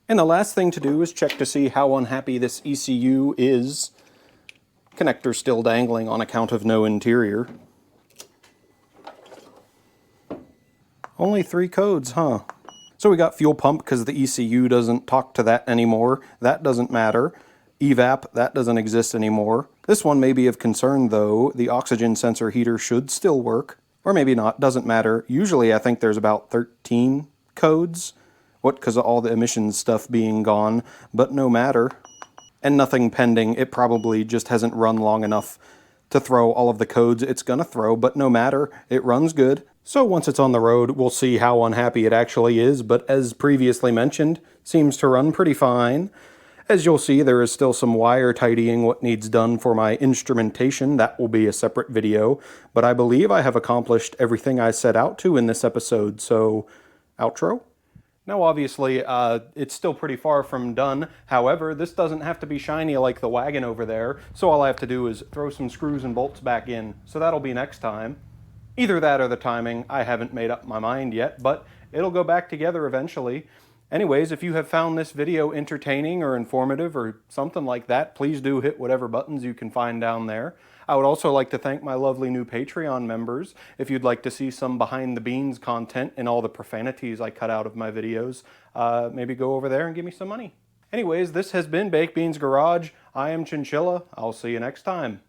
And the last thing to do is check to see how unhappy this ECU is. Connector still dangling on account of no interior. Only 3 codes, huh? So we got fuel pump because the ECU doesn't talk to that anymore. That doesn't matter. Evap, that doesn't exist anymore. This one may be of concern though. The oxygen sensor heater should still work. Or maybe not, doesn't matter. Usually I think there's about 13 codes. What, because of all the emissions stuff being gone, but no matter. And nothing pending. It probably just hasn't run long enough to throw all of the codes it's gonna throw, but no matter, it runs good. So once it's on the road, we'll see how unhappy it actually is, but as previously mentioned, seems to run pretty fine. As you'll see, there is still some wire tidying what needs done for my instrumentation. That will be a separate video, but I believe I have accomplished everything I set out to in this episode, so outro? Now obviously, it's still pretty far from done. However, this doesn't have to be shiny like the wagon over there, so all I have to do is throw some screws and bolts back in. So that'll be next time. Either that or the timing, I haven't made up my mind yet, but it'll go back together eventually. Anyways, if you have found this video entertaining or informative or something like that, please do hit whatever buttons you can find down there. I would also like to thank my lovely new Patreon members. If you'd like to see some behind the beans content and all the profanities I cut out of my videos, maybe go over there and give me some money. Anyways, this has been Baked Beans Garage. I am Chinchilla. I'll see you next time.